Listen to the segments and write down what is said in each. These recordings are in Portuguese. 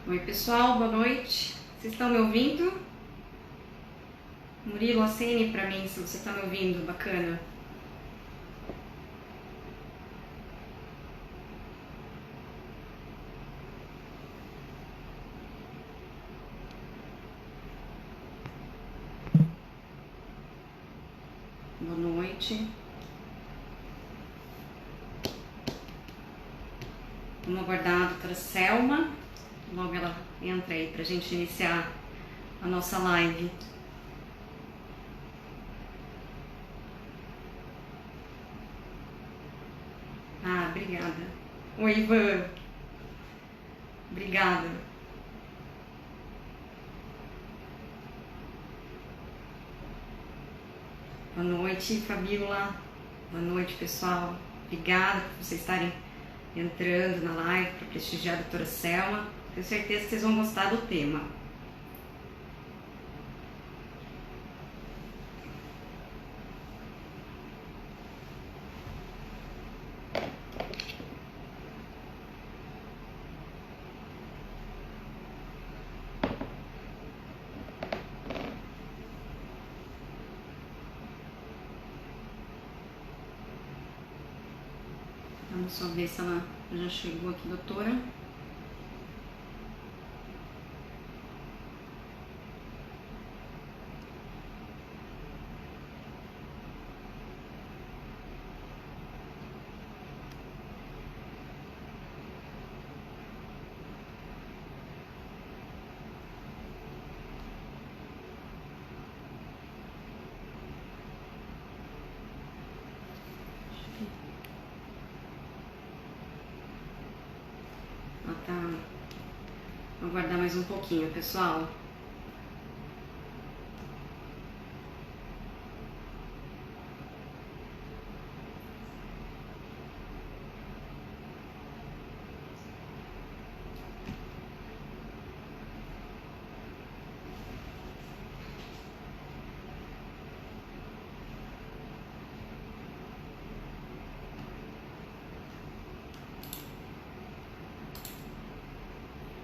Oi pessoal, boa noite. Vocês estão me ouvindo? Murilo, acene pra mim se você está me ouvindo, bacana. Boa noite. Vamos aguardar a doutora Selma. Logo ela entra aí pra gente iniciar a nossa live. Ah, obrigada. Oi, Ivan. Obrigada. Boa noite, Fabíola. Boa noite, pessoal. Obrigada por vocês estarem entrando na live para prestigiar a doutora Selma. Tenho certeza que vocês vão gostar do tema. Vamos só ver se ela já chegou aqui, doutora. Ela tá... Vou aguardar mais um pouquinho, pessoal.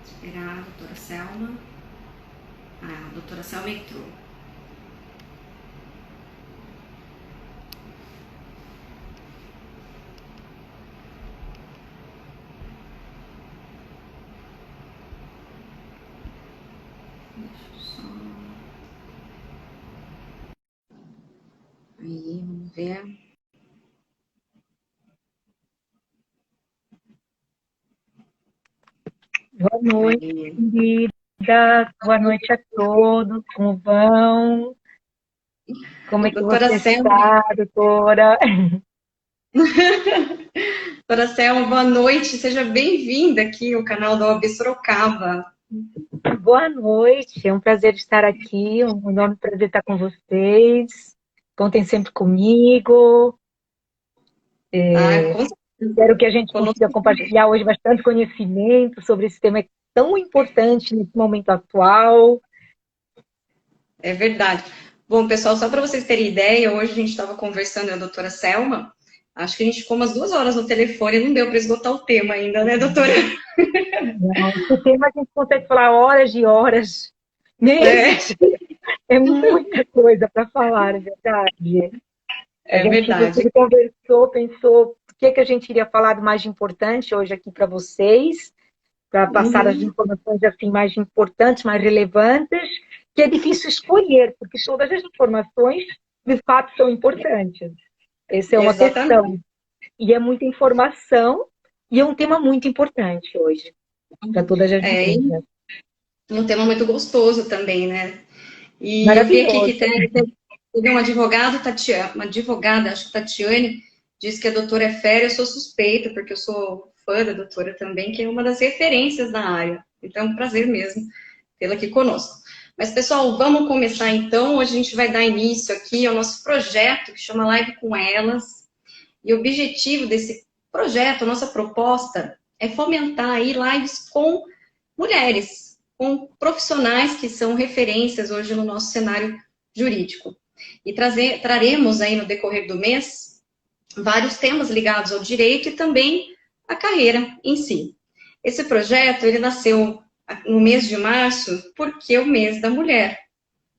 Esperar a doutora Selma. Ah, a doutora Selma entrou. Deixa eu só... Aí, vamos ver. Boa noite, querida. Boa noite a todos. Como vão? Como é que Doutora você Selma. está, doutora? Doutora Selma, boa noite. Seja bem-vinda aqui ao canal da OAB Sorocaba. Boa noite. É um prazer estar aqui. Um enorme prazer estar com vocês. Contem sempre comigo. Com Espero que a gente conosco consiga também. compartilhar hoje bastante conhecimento sobre esse tema tão importante nesse momento atual. É verdade. Bom, pessoal, só para vocês terem ideia, hoje a gente estava conversando com a doutora Selma. Acho que a gente ficou umas 2 horas no telefone e não deu para esgotar o tema ainda, né, doutora? Não, esse tema a gente consegue falar horas e horas, É, meses. É muita coisa para falar, é verdade. A é gente verdade. inclusive conversou, pensou o que a gente iria falar do mais importante hoje aqui para vocês, para passar as Uhum, informações assim mais importantes, mais relevantes, que é difícil escolher, porque todas as informações de fato são importantes. Essa é uma exatamente. questão. E é muita informação e é um tema muito importante hoje para todas as É, e meninas. um tema muito gostoso também, né? E eu vi aqui que Maravilhoso. teve um advogado, uma advogada, acho que Tatiane, disse que a doutora é fera, eu sou suspeita, porque eu sou fã da doutora também, que é uma das referências na área. Então é um prazer mesmo tê-la aqui conosco. Mas, pessoal, vamos começar então. Hoje a gente vai dar início aqui ao nosso projeto, que chama Live com Elas. E o objetivo desse projeto, a nossa proposta, é fomentar aí lives com mulheres, com profissionais que são referências hoje no nosso cenário jurídico. E traremos aí no decorrer do mês vários temas ligados ao direito e também à carreira em si. Esse projeto, ele nasceu no mês de março porque é o mês da mulher,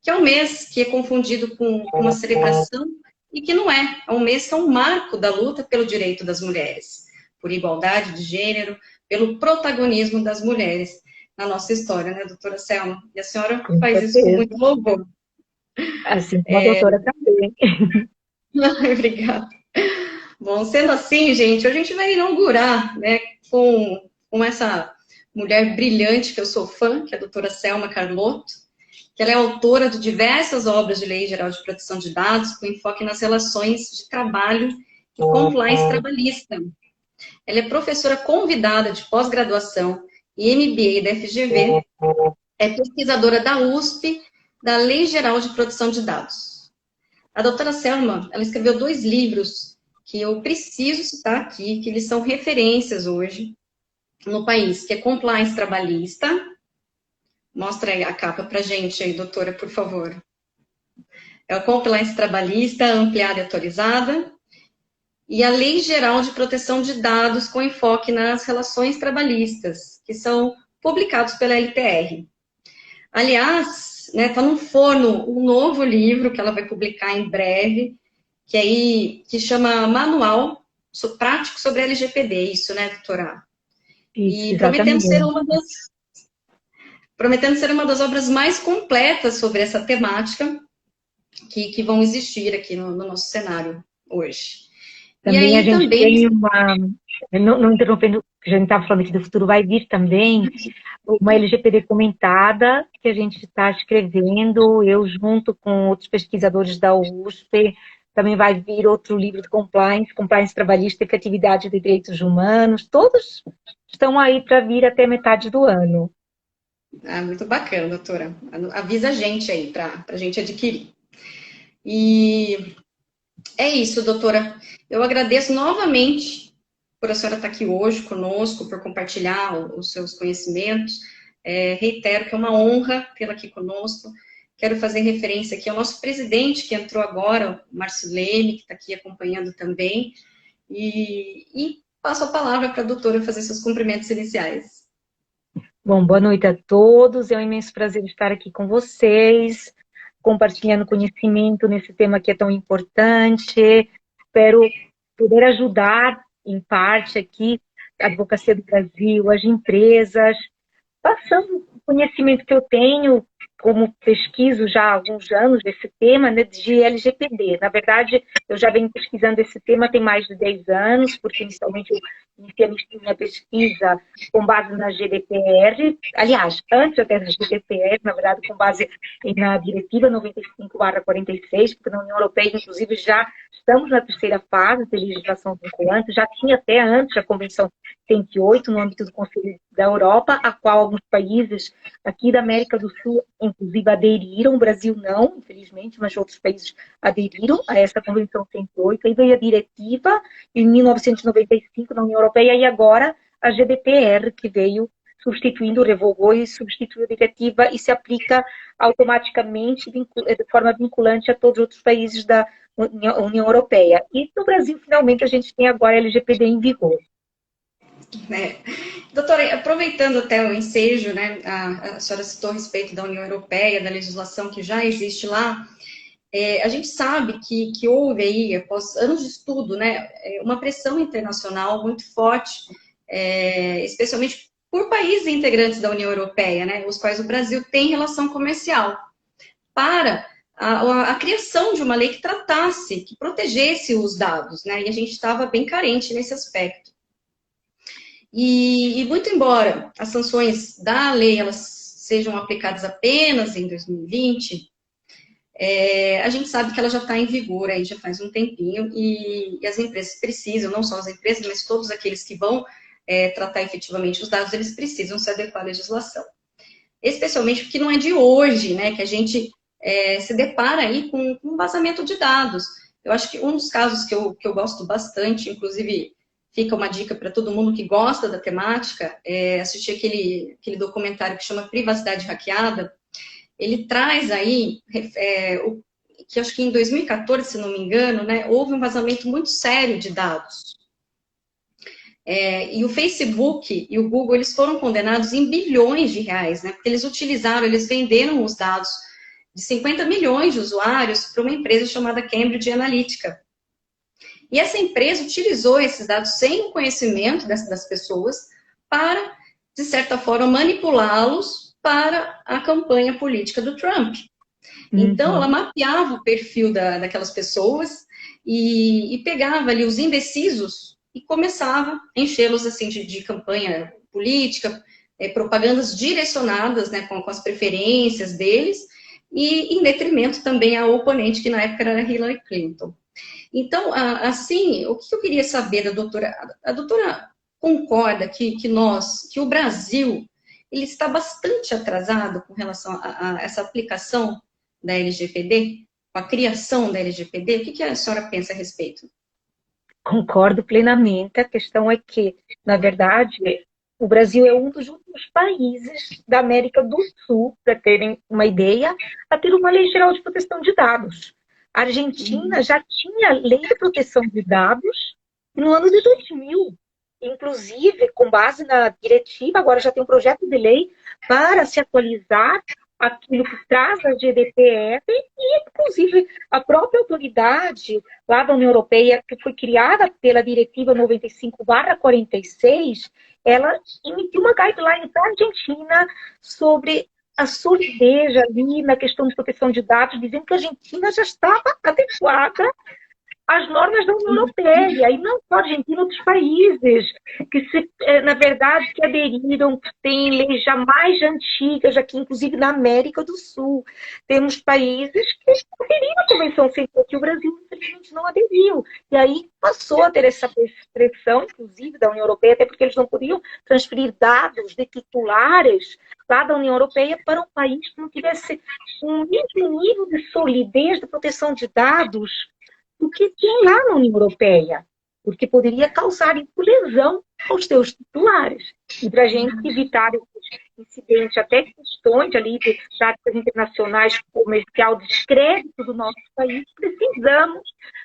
que é um mês que é confundido com uma celebração e que não é. É um mês que é um marco da luta pelo direito das mulheres, por igualdade de gênero, pelo protagonismo das mulheres na nossa história, né, doutora Selma? E a senhora Com faz isso com certeza. muito louvor. Assim como a doutora também. Obrigada. Bom, sendo assim, gente, a gente vai inaugurar, né, com essa mulher brilhante que eu sou fã, que é a doutora Selma Carlotto, que ela é autora de diversas obras de lei geral de proteção de dados, com enfoque nas relações de trabalho e compliance trabalhista. Ela é professora convidada de pós-graduação e MBA da FGV, é pesquisadora da USP, da Lei Geral de Proteção de Dados. A doutora Selma, ela escreveu 2 livros que eu preciso citar aqui, que eles são referências hoje no país, que é Compliance Trabalhista. Mostra aí a capa pra gente aí, doutora, por favor. É o Compliance Trabalhista, ampliada e atualizada, e a Lei Geral de Proteção de Dados com enfoque nas relações trabalhistas, que são publicados pela LPR. Aliás, né, tá no forno um novo livro que ela vai publicar em breve, que chama Manual Prático sobre LGPD, isso, né, doutora? Isso, E exatamente. prometendo ser uma das obras mais completas sobre essa temática que vão existir aqui no nosso cenário hoje. Também E a aí gente também, tem uma, não interrompendo, que a gente estava falando aqui do futuro, vai vir também uma LGPD comentada que a gente está escrevendo, eu junto com outros pesquisadores da USP, também vai vir outro livro de compliance trabalhista, efetividade de direitos humanos, todos estão aí para vir até metade do ano. muito bacana, doutora. Avisa a gente aí para a gente adquirir. E é isso, doutora. Eu agradeço novamente por a senhora estar aqui hoje conosco, por compartilhar os seus conhecimentos. Reitero que é uma honra tê-la aqui conosco. Quero fazer referência aqui ao nosso presidente que entrou agora, o Márcio Leme, que está aqui acompanhando também. E passo a palavra para a doutora fazer seus cumprimentos iniciais. Bom, boa noite a todos. É um imenso prazer estar aqui com vocês, compartilhando conhecimento nesse tema que é tão importante. Espero poder ajudar, em parte, aqui, a Advocacia do Brasil, as empresas, passando o conhecimento que eu tenho, como pesquiso já há alguns anos desse tema, né, de LGPD. Na verdade, eu já venho pesquisando esse tema tem mais de 10 anos, porque inicialmente eu iniciei minha pesquisa com base na GDPR, aliás, antes até da GDPR, na verdade, com base na Diretiva 95/46, porque na União Europeia, inclusive, já estamos na terceira fase de legislação vinculante, já tinha até antes a Convenção 108, no âmbito do Conselho da Europa, a qual alguns países aqui da América do Sul, inclusive, aderiram, o Brasil não, infelizmente, mas outros países aderiram a essa Convenção 108, aí veio a diretiva em 1995 na União Europeia e agora a GDPR, que veio substituindo, revogou e substituiu a diretiva e se aplica automaticamente, de forma vinculante a todos os outros países da União Europeia. E no Brasil, finalmente, a gente tem agora a LGPD em vigor. Doutora, aproveitando até o ensejo, né, a senhora citou a respeito da União Europeia, da legislação que já existe lá, a gente sabe que houve aí, após anos de estudo, né, uma pressão internacional muito forte, especialmente por países integrantes da União Europeia, né, os quais o Brasil tem relação comercial, para a criação de uma lei que tratasse, que protegesse os dados, né, e a gente estava bem carente nesse aspecto. E muito embora as sanções da lei elas sejam aplicadas apenas em 2020, a gente sabe que ela já está em vigor aí já faz um tempinho e as empresas precisam, não só as empresas, mas todos aqueles que vão tratar efetivamente os dados, eles precisam se adequar à legislação. Especialmente porque não é de hoje, né, que a gente se depara aí com um vazamento de dados. Eu acho que um dos casos que eu gosto bastante, inclusive fica uma dica para todo mundo que gosta da temática, assistir aquele documentário que chama Privacidade Hackeada. Ele traz aí, que acho que em 2014, se não me engano, né, houve um vazamento muito sério de dados. E o Facebook e o Google, eles foram condenados em bilhões de reais, né? Porque eles venderam os dados de 50 milhões de usuários para uma empresa chamada Cambridge Analytica. E essa empresa utilizou esses dados sem o conhecimento das pessoas para, de certa forma, manipulá-los para a campanha política do Trump. Então, ela mapeava o perfil daquelas pessoas e pegava ali os indecisos e começava a enchê-los assim, de campanha política, propagandas direcionadas, né, com as preferências deles, e em detrimento também ao oponente, que na época era Hillary Clinton. Então, assim, o que eu queria saber da doutora? A doutora concorda que o Brasil, ele está bastante atrasado com relação a essa aplicação da LGPD, com a criação da LGPD? O que a senhora pensa a respeito? Concordo plenamente. A questão é que, na verdade, o Brasil é um dos últimos países da América do Sul, para terem uma ideia, a ter uma lei geral de proteção de dados. A Argentina já tinha lei de proteção de dados no ano de 2000. Inclusive, com base na diretiva, agora já tem um projeto de lei para se atualizar aquilo que traz a GDPR e, inclusive, a própria autoridade lá da União Europeia, que foi criada pela Diretiva 95/46, ela emitiu uma guideline para a Argentina sobre a solidez ali na questão de proteção de dados, dizendo que a Argentina já estava adequada às normas da União Europeia, e não só a Argentina, outros países, que na verdade, que aderiram, que têm leis já mais antigas, aqui inclusive na América do Sul. Temos países que aderiram à Convenção 100, que o Brasil, infelizmente, não aderiu. E aí passou a ter essa pressão, inclusive, da União Europeia, até porque eles não podiam transferir dados de titulares lá da União Europeia para um país que não tivesse um mesmo nível de solidez de proteção de dados do que tem lá na União Europeia, porque poderia causar lesão aos seus titulares. E para a gente evitar esses incidentes, até questões ali de práticas internacionais comercial, descrédito do nosso país, precisamos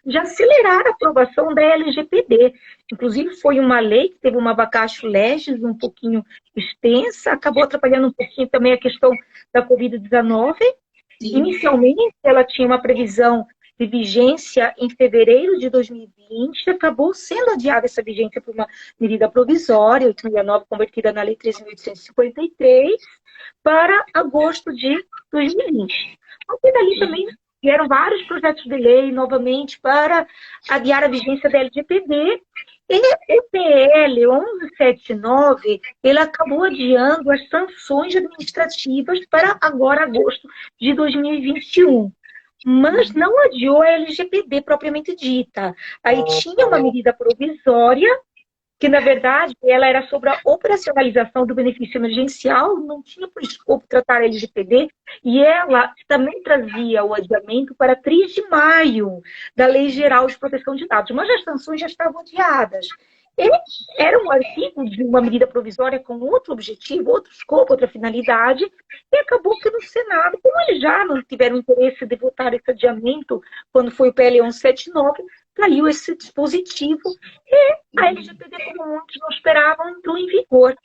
de acelerar a aprovação da LGPD. Inclusive, foi uma lei que teve uma vacatio legis um pouquinho extensa, acabou atrapalhando um pouquinho também a questão da Covid-19. Inicialmente, ela tinha uma previsão de vigência em fevereiro de 2020, acabou sendo adiada essa vigência por uma medida provisória, 869, convertida na Lei 13.853, para agosto de 2020. A dali também vieram vários projetos de lei, novamente, para adiar a vigência da LGPD, e o PL 1179, ele acabou adiando as sanções administrativas para agora, agosto de 2021. Mas não adiou a LGPD propriamente dita. Aí tinha uma medida provisória, que na verdade ela era sobre a operacionalização do benefício emergencial, não tinha por escopo tratar a LGPD, e ela também trazia o adiamento para 3 de maio da Lei Geral de Proteção de Dados, mas as sanções já estavam adiadas. Ele era um artigo de uma medida provisória com outro objetivo, outro escopo, outra finalidade, e acabou que no Senado, como eles já não tiveram interesse de votar esse adiamento, quando foi o PL 1179, caiu esse dispositivo e a LGPD, como muitos não esperavam, entrou em vigor.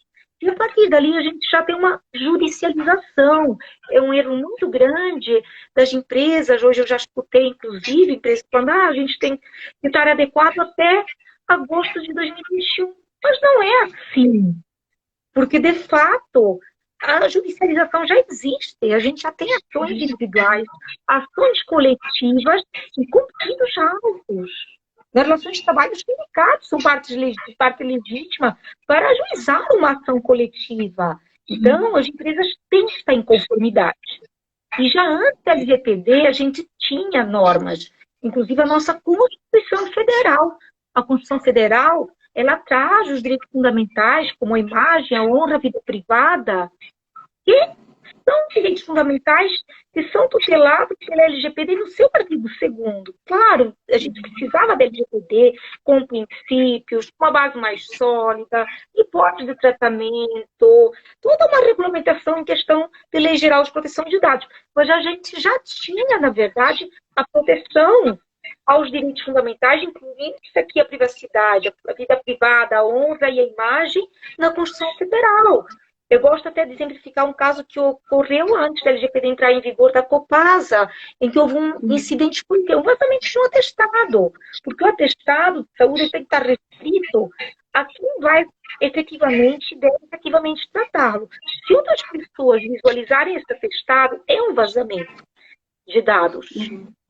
E a partir dali a gente já tem uma judicialização. É um erro muito grande das empresas. Hoje eu já escutei, inclusive, empresas falando a gente tem que estar adequado até agosto de 2021. Mas não é assim. Porque, de fato, a judicialização já existe. A gente já tem ações individuais, ações coletivas e cumpridos alvos. Nas relações de trabalho, os sindicatos são parte legítima para ajuizar uma ação coletiva. Então, as empresas têm que estar em conformidade. E já antes da LGPD, a gente tinha normas, inclusive a nossa Constituição Federal. A Constituição Federal, ela traz os direitos fundamentais, como a imagem, a honra, a vida privada, que são direitos fundamentais que são tutelados pela LGPD no seu artigo 2º. Claro, a gente precisava da LGPD com princípios, uma base mais sólida, hipótese de tratamento, toda uma regulamentação em questão de Lei Geral de Proteção de Dados. Mas a gente já tinha, na verdade, a proteção aos direitos fundamentais, incluindo isso aqui a privacidade, a vida privada, a honra e a imagem na Constituição Federal. Eu gosto até de exemplificar um caso que ocorreu antes da LGPD entrar em vigor, da Copasa, em que houve um incidente porque um vazamento de um atestado, porque o atestado de saúde tem que estar restrito a quem vai efetivamente, deve efetivamente tratá-lo. Se outras pessoas visualizarem esse atestado, é um vazamento de dados.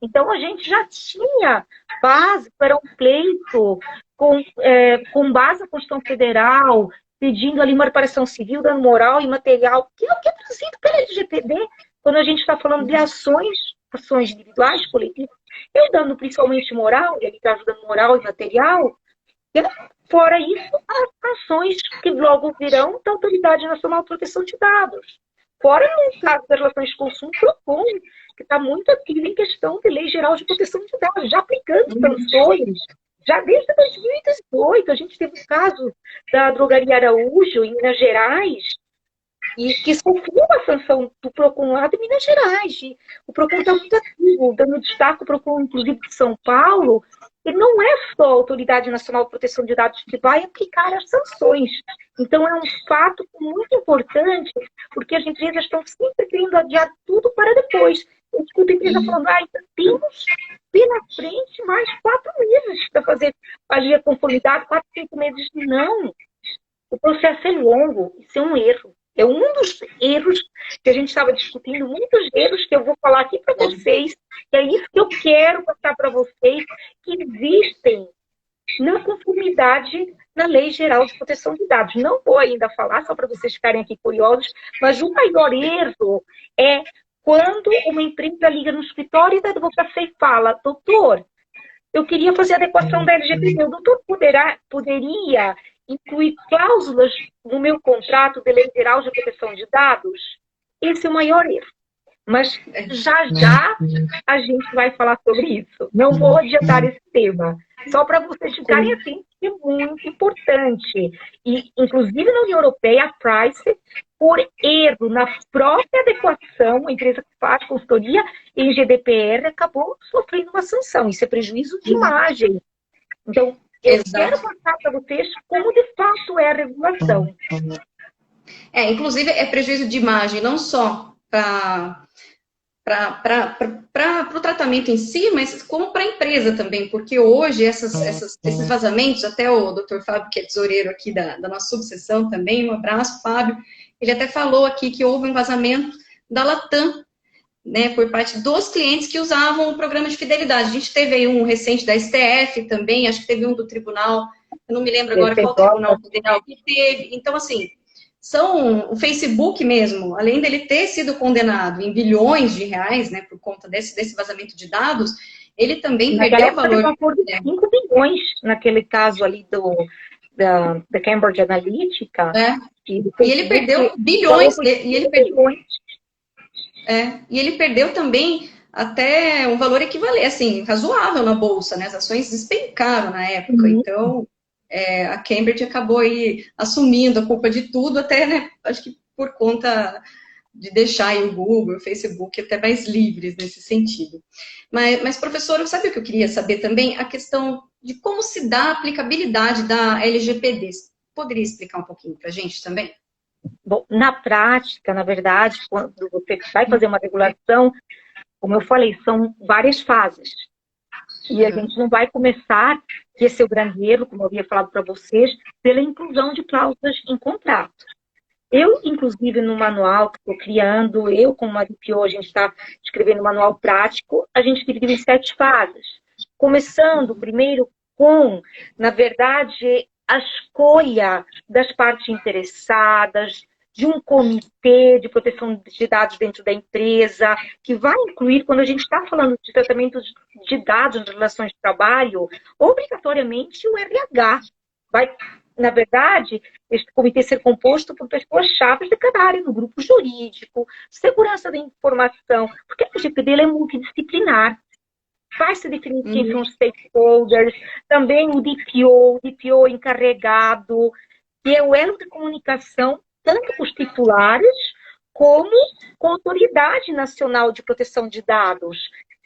Então, a gente já tinha base para um pleito com base na Constituição Federal, pedindo ali uma reparação civil, dano moral e material, que é o que é trazido pela LGPD, quando a gente está falando de ações individuais, coletivas, eu dando principalmente moral, e ali está ajudando moral e material, e fora isso, as ações que logo virão da Autoridade Nacional de Proteção de Dados. Fora, no caso das relações de consumo, PROCON, que está muito ativo em questão de Lei Geral de Proteção de Dados, já aplicando sanções. Já desde 2018, a gente teve o caso da Drogaria Araújo, em Minas Gerais, e que sofreu a sanção do PROCON lá de Minas Gerais. E o PROCON está muito ativo, dando destaque ao PROCON, inclusive, de São Paulo, e não é só a Autoridade Nacional de Proteção de Dados que vai aplicar as sanções. Então, é um fato muito importante, porque as empresas estão sempre querendo adiar tudo para depois. Eu escuto a empresa falando, ainda temos pela frente mais 4 meses para fazer agir a conformidade, 4, 5 meses. Não. O processo é longo, isso é um erro. É um dos erros que a gente estava discutindo, muitos erros que eu vou falar aqui para vocês, que é isso que eu quero passar para vocês, que existem na conformidade na Lei Geral de Proteção de Dados. Não vou ainda falar, só para vocês ficarem aqui curiosos, mas o maior erro é quando uma empresa liga no escritório da advocacia e fala, doutor, eu queria fazer a adequação da LGPD, o doutor poderia incluir cláusulas no meu contrato de Lei Geral de Proteção de Dados? Esse é o maior erro. Mas já a gente vai falar sobre isso. Não vou adiantar esse tema. Só para vocês ficarem assim, é muito importante. E, inclusive, na União Europeia, a Price, por erro na própria adequação, a empresa que faz consultoria em GDPR, acabou sofrendo uma sanção. Isso é prejuízo de imagem. Então, eu quero passar para vocês como, de fato, é a regulação. Inclusive, é prejuízo de imagem, não só para o tratamento em si, mas como para a empresa também, porque hoje esses vazamentos, até o Dr. Fábio, que é tesoureiro aqui da nossa subseção também, um abraço, Fábio, ele até falou aqui que houve um vazamento da Latam, né, por parte dos clientes que usavam o programa de fidelidade. A gente teve aí um recente da STF também, acho que teve um do tribunal, eu não me lembro agora qual tribunal federal que teve. Então, assim, o Facebook mesmo, além dele ter sido condenado em bilhões de reais, né, por conta desse vazamento de dados, ele também perdeu o valor. De 5 bilhões naquele caso ali da Cambridge Analytica. E ele perdeu bilhões. E ele perdeu também até um valor equivalente, assim, razoável na bolsa, né? As ações despencaram na época. Então, a Cambridge acabou aí assumindo a culpa de tudo, até, né? Acho que por conta de deixar aí o Google, o Facebook até mais livres nesse sentido. Mas, professora, sabe o que eu queria saber também? A questão de como se dá a aplicabilidade da LGPD. Poderia explicar um pouquinho para a gente também? Bom, na prática, na verdade, quando você vai fazer uma regulação, como eu falei, são várias fases. E a gente não vai começar, que esse é o grande erro, como eu havia falado para vocês, pela inclusão de cláusulas em contrato. Eu, inclusive, no manual que estou criando, eu como uma DPO, a gente está escrevendo um manual prático, a gente dividiu em 7 fases. Começando primeiro com, na verdade, a escolha das partes interessadas, de um comitê de proteção de dados dentro da empresa, que vai incluir, quando a gente está falando de tratamento de dados nas relações de trabalho, obrigatoriamente o RH. Vai, na verdade, esse comitê ser composto por pessoas-chave de cada área, no grupo jurídico, segurança da informação, porque a LGPD é multidisciplinar. Vai se definir quem são os stakeholders, também o DPO encarregado, que é o elo de comunicação tanto com os titulares como com a Autoridade Nacional de Proteção de Dados.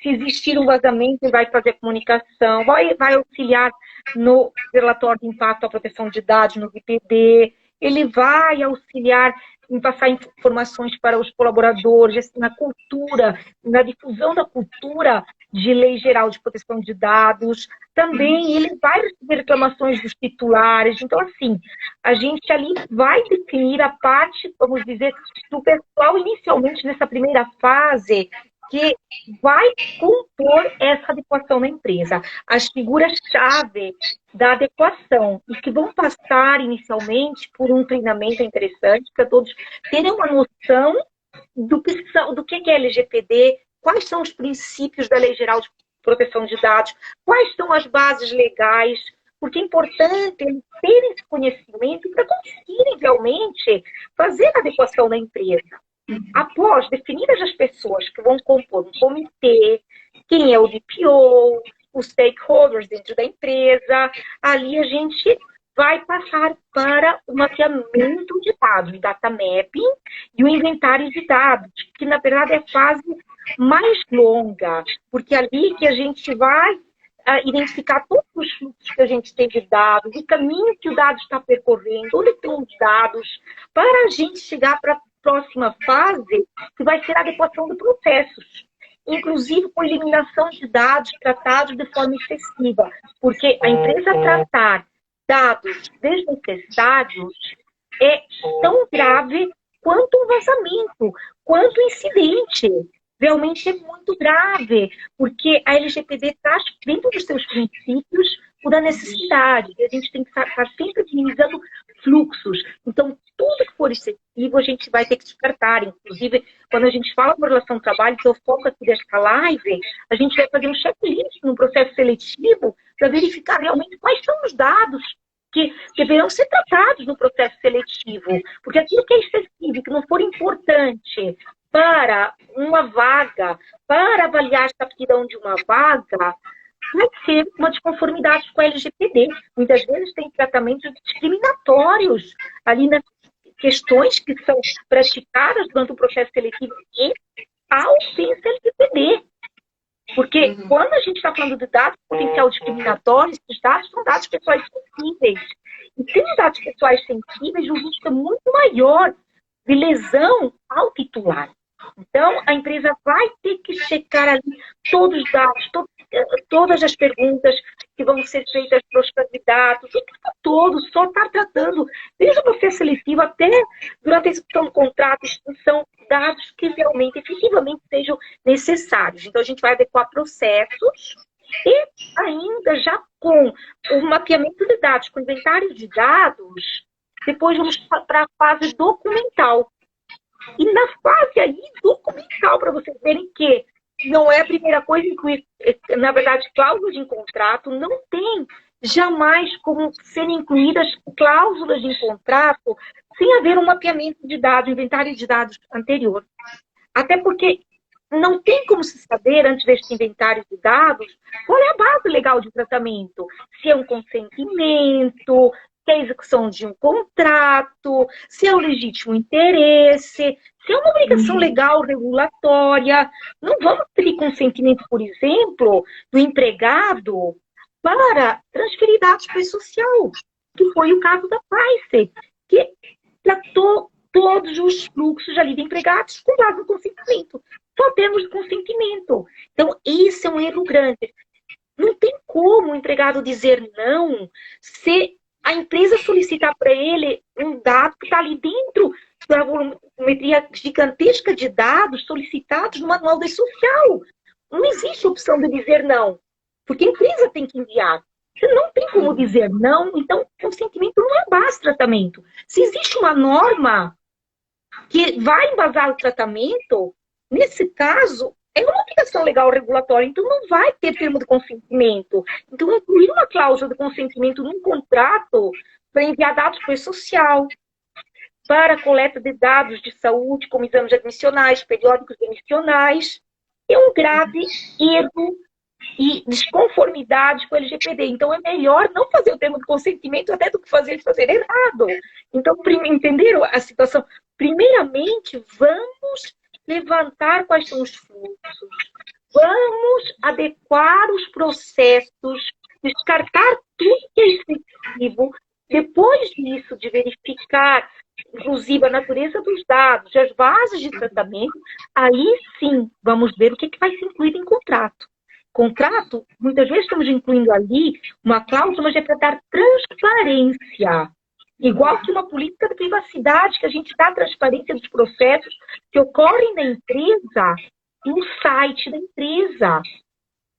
Se existir um vazamento, ele vai fazer a comunicação, vai auxiliar no relatório de impacto à proteção de dados, no IPD, ele vai auxiliar em passar informações para os colaboradores, na cultura, na difusão da cultura de lei geral de proteção de dados. Também ele vai receber reclamações dos titulares. Então, assim, a gente ali vai definir a parte, vamos dizer, do pessoal inicialmente nessa primeira fase, que vai compor essa adequação na empresa. As figuras-chave da adequação e que vão passar inicialmente por um treinamento interessante para todos terem uma noção do que é LGPD, quais são os princípios da Lei Geral de Proteção de Dados, quais são as bases legais, porque é importante eles terem esse conhecimento para conseguirem realmente fazer a adequação na empresa. Após definidas as pessoas que vão compor um comitê, quem é o DPO, os stakeholders dentro da empresa, ali a gente vai passar para o mapeamento de dados, o data mapping e o inventário de dados, que na verdade é a fase mais longa, porque é ali que a gente vai identificar todos os fluxos que a gente tem de dados, o caminho que o dado está percorrendo, onde estão os dados, para a gente chegar para a próxima fase, que vai ser a adequação de processos, inclusive com eliminação de dados tratados de forma excessiva, porque a empresa tratar dados desnecessários é tão grave quanto um vazamento, quanto um incidente. Realmente é muito grave, porque a LGPD traz dentro dos seus princípios o da necessidade. E a gente tem que estar sempre minimizando fluxos. Então, tudo que for excessivo, a gente vai ter que descartar. Inclusive, quando a gente fala com relação ao trabalho, que eu foco aqui desta live, a gente vai fazer um checklist no processo seletivo para verificar realmente quais são os dados que deverão ser tratados no processo seletivo. Porque aquilo que é excessivo, que não for importante para uma vaga, para avaliar a aptidão de uma vaga, vai ser uma desconformidade com a LGPD. Muitas vezes tem tratamentos discriminatórios ali nas questões que são praticadas durante o processo seletivo e a ofensa LGPD. Porque quando a gente está falando de dados potencial discriminatórios, esses dados são dados pessoais sensíveis. E tendo dados pessoais sensíveis, o risco é muito maior de lesão ao titular. Então, a empresa vai ter que checar ali todos os dados, todas as perguntas que vão ser feitas para os candidatos, o tempo todo, só está tratando, desde o processo seletivo até durante a execução do contrato, extensão, dados que realmente, efetivamente, sejam necessários. Então, a gente vai adequar processos e ainda já com o mapeamento de dados, com o inventário de dados, depois vamos para a fase documental. E na fase aí documental, para vocês verem que não é a primeira coisa incluir, na verdade, cláusulas de contrato, não tem jamais como serem incluídas cláusulas de contrato sem haver um mapeamento de dados, inventário de dados anterior. Até porque não tem como se saber, antes deste inventário de dados, qual é a base legal de tratamento. Se é um consentimento, se é a execução de um contrato, se é o legítimo interesse, se é uma obrigação legal regulatória. Não vamos ter consentimento, por exemplo, do empregado para transferir dados para o social, que foi o caso da Pfizer, que tratou todos os fluxos ali de empregados com base no consentimento. Só temos consentimento. Então, esse é um erro grande. Não tem como o empregado dizer não se a empresa solicitar para ele um dado que está ali dentro da volumetria gigantesca de dados solicitados no manual da social. Não existe opção de dizer não, porque a empresa tem que enviar. Você não tem como dizer não, então consentimento não é base de tratamento. Se existe uma norma que vai embasar o tratamento, nesse caso, é uma obrigação legal regulatória, então não vai ter termo de consentimento. Então, incluir uma cláusula de consentimento num contrato para enviar dados para o social, para a coleta de dados de saúde, como exames admissionais, periódicos admissionais, é um grave erro e desconformidade com o LGPD. Então, é melhor não fazer o termo de consentimento até do que fazer errado. Então, entenderam a situação? Primeiramente, vamos levantar quais são os fluxos. Vamos adequar os processos, descartar tudo que é excessivo. Depois disso, de verificar, inclusive, a natureza dos dados, as bases de tratamento, aí sim vamos ver o que vai ser incluído em contrato. Contrato, muitas vezes estamos incluindo ali uma cláusula, mas é para dar transparência. Igual que uma política de privacidade, que a gente dá transparência dos processos que ocorrem na empresa, no site da empresa.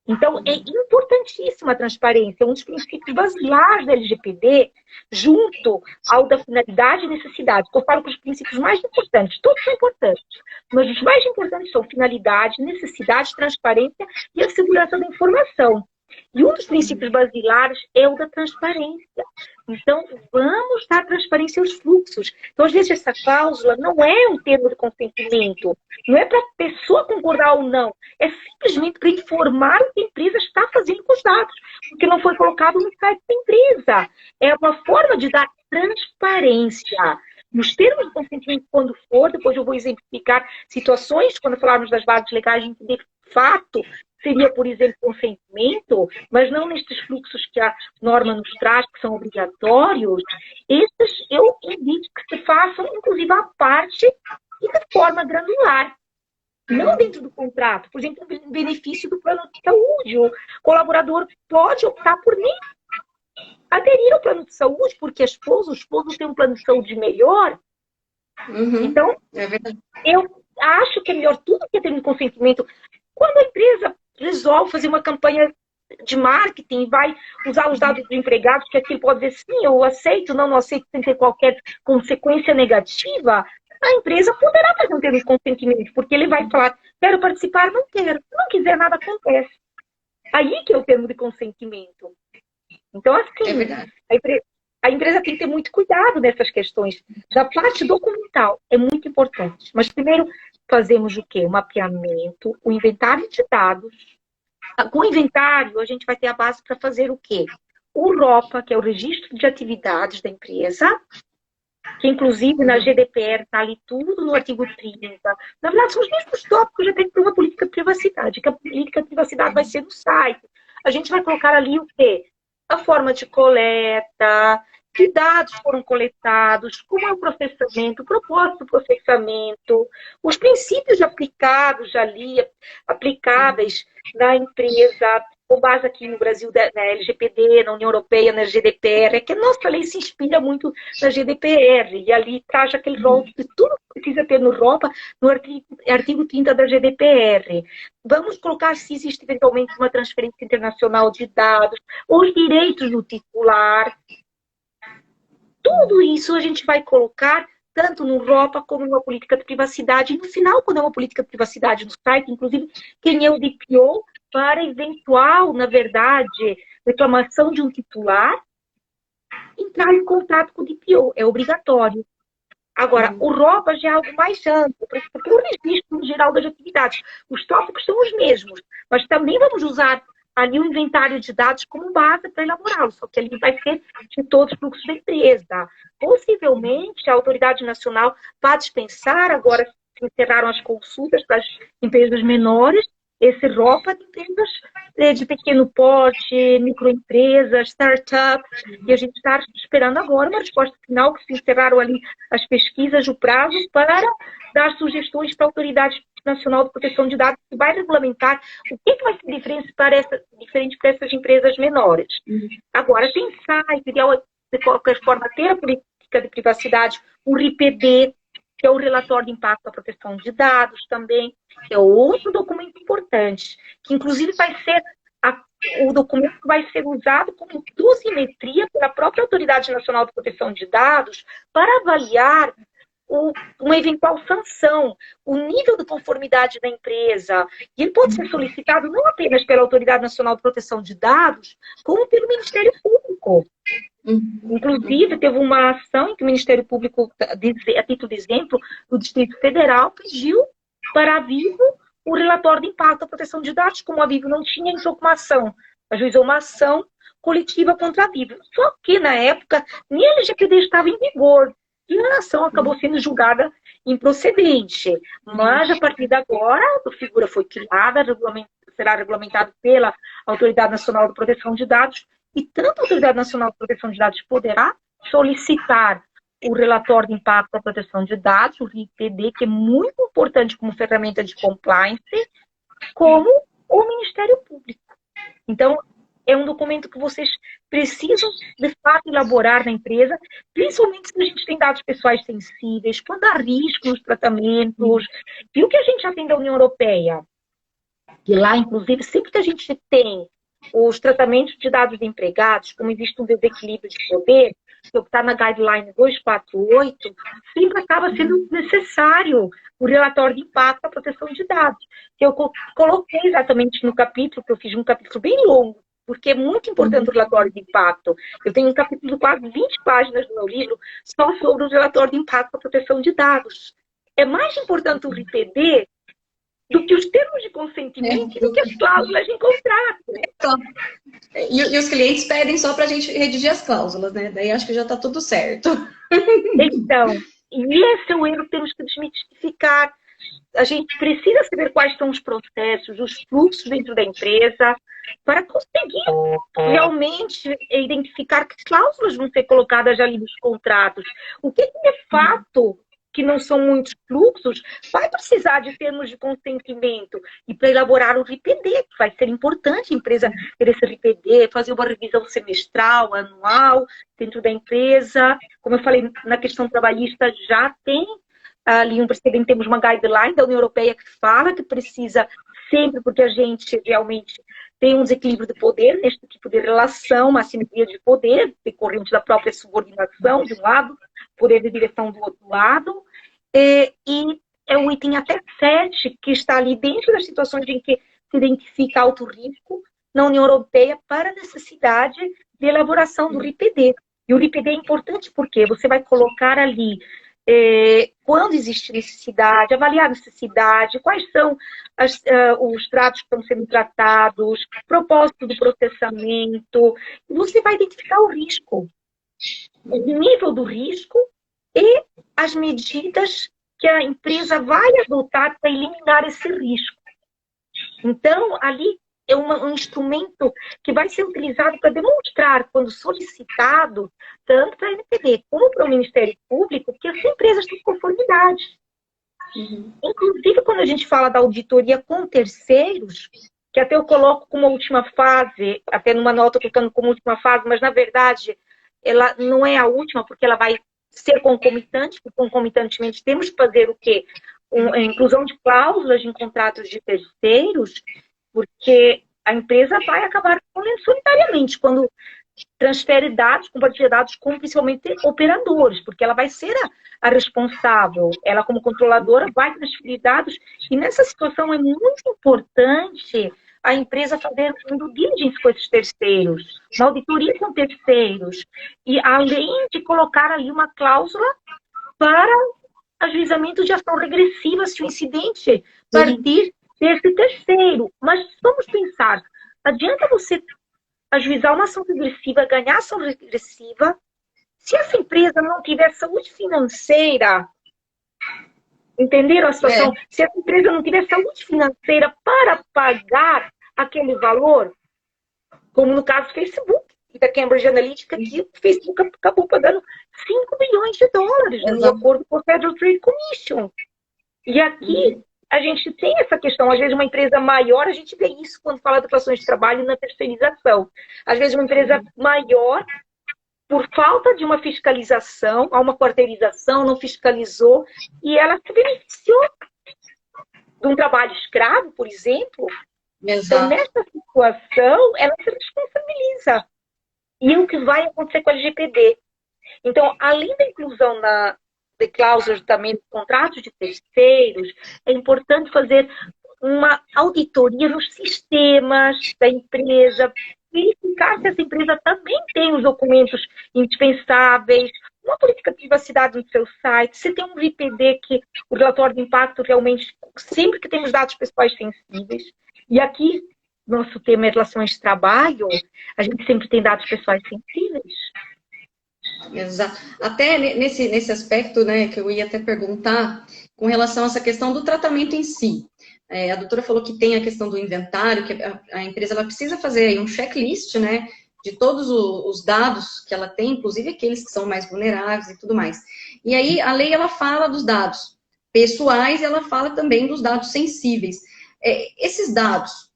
Então, é importantíssima a transparência, é um dos princípios basilares da LGPD, junto ao da finalidade e necessidade. Eu falo que os princípios mais importantes, todos são importantes, mas os mais importantes são finalidade, necessidade, transparência e a segurança da informação. E um dos princípios basilares é o da transparência. Então, vamos dar transparência aos fluxos. Então, às vezes, essa cláusula não é um termo de consentimento, não é para a pessoa concordar ou não, é simplesmente para informar o que a empresa está fazendo com os dados, porque não foi colocado no site da empresa. É uma forma de dar transparência. Nos termos de consentimento, quando for, depois eu vou exemplificar situações, quando falarmos das bases legais, em que de fato seria, por exemplo, consentimento, mas não nestes fluxos que a norma nos traz, que são obrigatórios. Estes eu indico que se façam, inclusive, à parte e de forma granular. Não dentro do contrato. Por exemplo, o benefício do plano de saúde. O colaborador pode optar por nem aderir ao plano de saúde, porque o esposo tem um plano de saúde melhor. Então, eu acho que é melhor tudo que ter um consentimento. Quando a empresa resolve fazer uma campanha de marketing e vai usar os dados dos empregados, que aquilo pode dizer sim, eu aceito, não aceito, sem ter qualquer consequência negativa, a empresa poderá fazer um termo de consentimento, porque ele vai falar, quero participar, não quero. Se não quiser, nada acontece. Aí que é o termo de consentimento. Então, assim, a empresa tem que ter muito cuidado nessas questões. Já a parte documental é muito importante. Mas primeiro fazemos o quê? O mapeamento, o inventário de dados. Com o inventário, a gente vai ter a base para fazer o quê? O ROPA, que é o Registro de Atividades da Empresa, que inclusive na GDPR está ali tudo no artigo 30. Na verdade, são os mesmos tópicos já tem para uma política de privacidade, que a política de privacidade vai ser no site. A gente vai colocar ali o quê? A forma de coleta, que dados foram coletados, como é o processamento, o propósito do processamento, os princípios aplicados ali, aplicáveis na empresa, com base aqui no Brasil, na LGPD, na União Europeia, na GDPR, é que a nossa lei se inspira muito na GDPR, e ali traz aquele rol de tudo que precisa ter no ROPA, no artigo 30 da GDPR. Vamos colocar se existe eventualmente uma transferência internacional de dados, os direitos do titular. Tudo isso a gente vai colocar tanto no ROPA como numa política de privacidade. E no final, quando é uma política de privacidade no site, inclusive, quem é o DPO para eventual, na verdade, reclamação de um titular, entrar em contato com o DPO. É obrigatório. Agora, o ROPA já é algo mais amplo, porque o registro geral das atividades. Os tópicos são os mesmos, mas também vamos usar ali o inventário de dados como base para elaborá-lo, só que ele vai ser de todos os fluxos da empresa. Possivelmente, a autoridade nacional vai dispensar, agora se encerraram as consultas para as empresas menores, esse ROPA de empresas de pequeno porte, microempresas, startups, e a gente está esperando agora uma resposta final, que se encerraram ali as pesquisas, o prazo, para dar sugestões para a Autoridade Nacional de Proteção de Dados, que vai regulamentar o que vai ser diferente para essas empresas menores. Agora, pensar, ideal, de qualquer forma, ter a política de privacidade, o RIPD, que é o relatório de impacto da proteção de dados também, que é outro documento importante, que inclusive vai ser o documento que vai ser usado como dosimetria pela própria Autoridade Nacional de Proteção de Dados para avaliar uma eventual sanção, o nível de conformidade da empresa. E ele pode ser solicitado não apenas pela Autoridade Nacional de Proteção de Dados, como pelo Ministério Público. Inclusive, teve uma ação em que o Ministério Público, a título de exemplo, do Distrito Federal, pediu para a Vivo o relatório de impacto da proteção de dados, como a Vivo não tinha, entrou com uma ação, ajuizou uma ação coletiva contra a Vivo. Só que, na época, nem a LGPD estava em vigor, e a ação acabou sendo julgada improcedente. Mas, a partir de agora, a figura foi criada, será regulamentado pela Autoridade Nacional de Proteção de Dados, e tanto a Autoridade Nacional de Proteção de Dados poderá solicitar o relatório de impacto da proteção de dados, o RIPD, que é muito importante como ferramenta de compliance, como o Ministério Público. Então, é um documento que vocês precisam, de fato, elaborar na empresa, principalmente se a gente tem dados pessoais sensíveis, quando há risco nos tratamentos. E o que a gente já tem da União Europeia, que lá, inclusive, sempre que a gente tem os tratamentos de dados de empregados, como existe um desequilíbrio de poder, que está na Guideline 248, sempre acaba sendo necessário o relatório de impacto da proteção de dados, que eu coloquei exatamente no capítulo, que eu fiz um capítulo bem longo, porque é muito importante o relatório de impacto. Eu tenho um capítulo de quase 20 páginas do meu livro só sobre o relatório de impacto da proteção de dados. É mais importante o RIPD do que os termos de consentimento, do que as cláusulas de contrato. E os clientes pedem só para a gente redigir as cláusulas, né? Daí acho que já está tudo certo. Então, e esse é o erro que temos que desmitificar. A gente precisa saber quais são os processos, os fluxos dentro da empresa, para conseguir realmente identificar que cláusulas vão ser colocadas ali nos contratos. O que de fato, que não são muitos fluxos, vai precisar de termos de consentimento e para elaborar o RIPD, que vai ser importante a empresa ter esse RIPD, fazer uma revisão semestral, anual, dentro da empresa. Como eu falei, na questão trabalhista já tem ali um precedente, temos uma guideline da União Europeia que fala que precisa sempre, porque a gente realmente tem um desequilíbrio de poder neste tipo de relação, uma assimetria de poder, decorrente da própria subordinação, de um lado, poder de direção do outro lado, e é o item até 7, que está ali dentro das situações em que se identifica alto risco na União Europeia para a necessidade de elaboração do RIPD. E o RIPD é importante porque você vai colocar ali quando existe necessidade, avaliar a necessidade, quais são os tratos que estão sendo tratados, propósito do processamento, e você vai identificar o risco, o nível do risco e as medidas que a empresa vai adotar para eliminar esse risco. Então, ali é um instrumento que vai ser utilizado para demonstrar, quando solicitado, tanto para a NPD como para o Ministério Público, que as empresas têm conformidade. Inclusive, quando a gente fala da auditoria com terceiros, que até eu coloco como última fase, até numa nota colocando como última fase, mas, na verdade, ela não é a última, porque ela vai ser concomitante, porque concomitantemente temos que fazer o quê? A inclusão de cláusulas em contratos de terceiros, porque a empresa vai acabar respondendo solidariamente quando transfere dados, compartilha dados com principalmente operadores, porque ela vai ser a responsável, ela como controladora vai transferir dados, e nessa situação é muito importante a empresa fazer um due diligence com esses terceiros, uma auditoria com terceiros, e além de colocar ali uma cláusula para ajuizamento de ação regressiva se o incidente partir desse terceiro. Mas vamos pensar, adianta você ajuizar uma ação regressiva, ganhar ação regressiva, se essa empresa não tiver saúde financeira, entenderam a situação? Se essa empresa não tiver saúde financeira para pagar aquele valor, como no caso do Facebook, da Cambridge Analytica, que o Facebook acabou pagando 5 bilhões de dólares, de acordo com a Federal Trade Commission. E aqui a gente tem essa questão, às vezes uma empresa maior, a gente vê isso quando fala de relações de trabalho na terceirização. Às vezes uma empresa maior, por falta de uma fiscalização, há uma quarteirização, não fiscalizou, e ela se beneficiou de um trabalho escravo, por exemplo. Então, nessa situação, ela se responsabiliza. E é o que vai acontecer com a LGPD. Então, além da inclusão de cláusulas também de contratos de terceiros, é importante fazer uma auditoria nos sistemas da empresa, verificar se essa empresa também tem os documentos indispensáveis, uma política de privacidade no seu site, se tem um RIPD, que o relatório de impacto realmente, sempre que temos dados pessoais sensíveis, e aqui nosso tema é relações de trabalho, a gente sempre tem dados pessoais sensíveis. Exato. Até nesse aspecto, né, que eu ia até perguntar, com relação a essa questão do tratamento em si. A doutora falou que tem a questão do inventário, que a empresa ela precisa fazer aí um checklist, né, de todos os dados que ela tem, inclusive aqueles que são mais vulneráveis e tudo mais. E aí a lei ela fala dos dados pessoais e ela fala também dos dados sensíveis. Esses dados,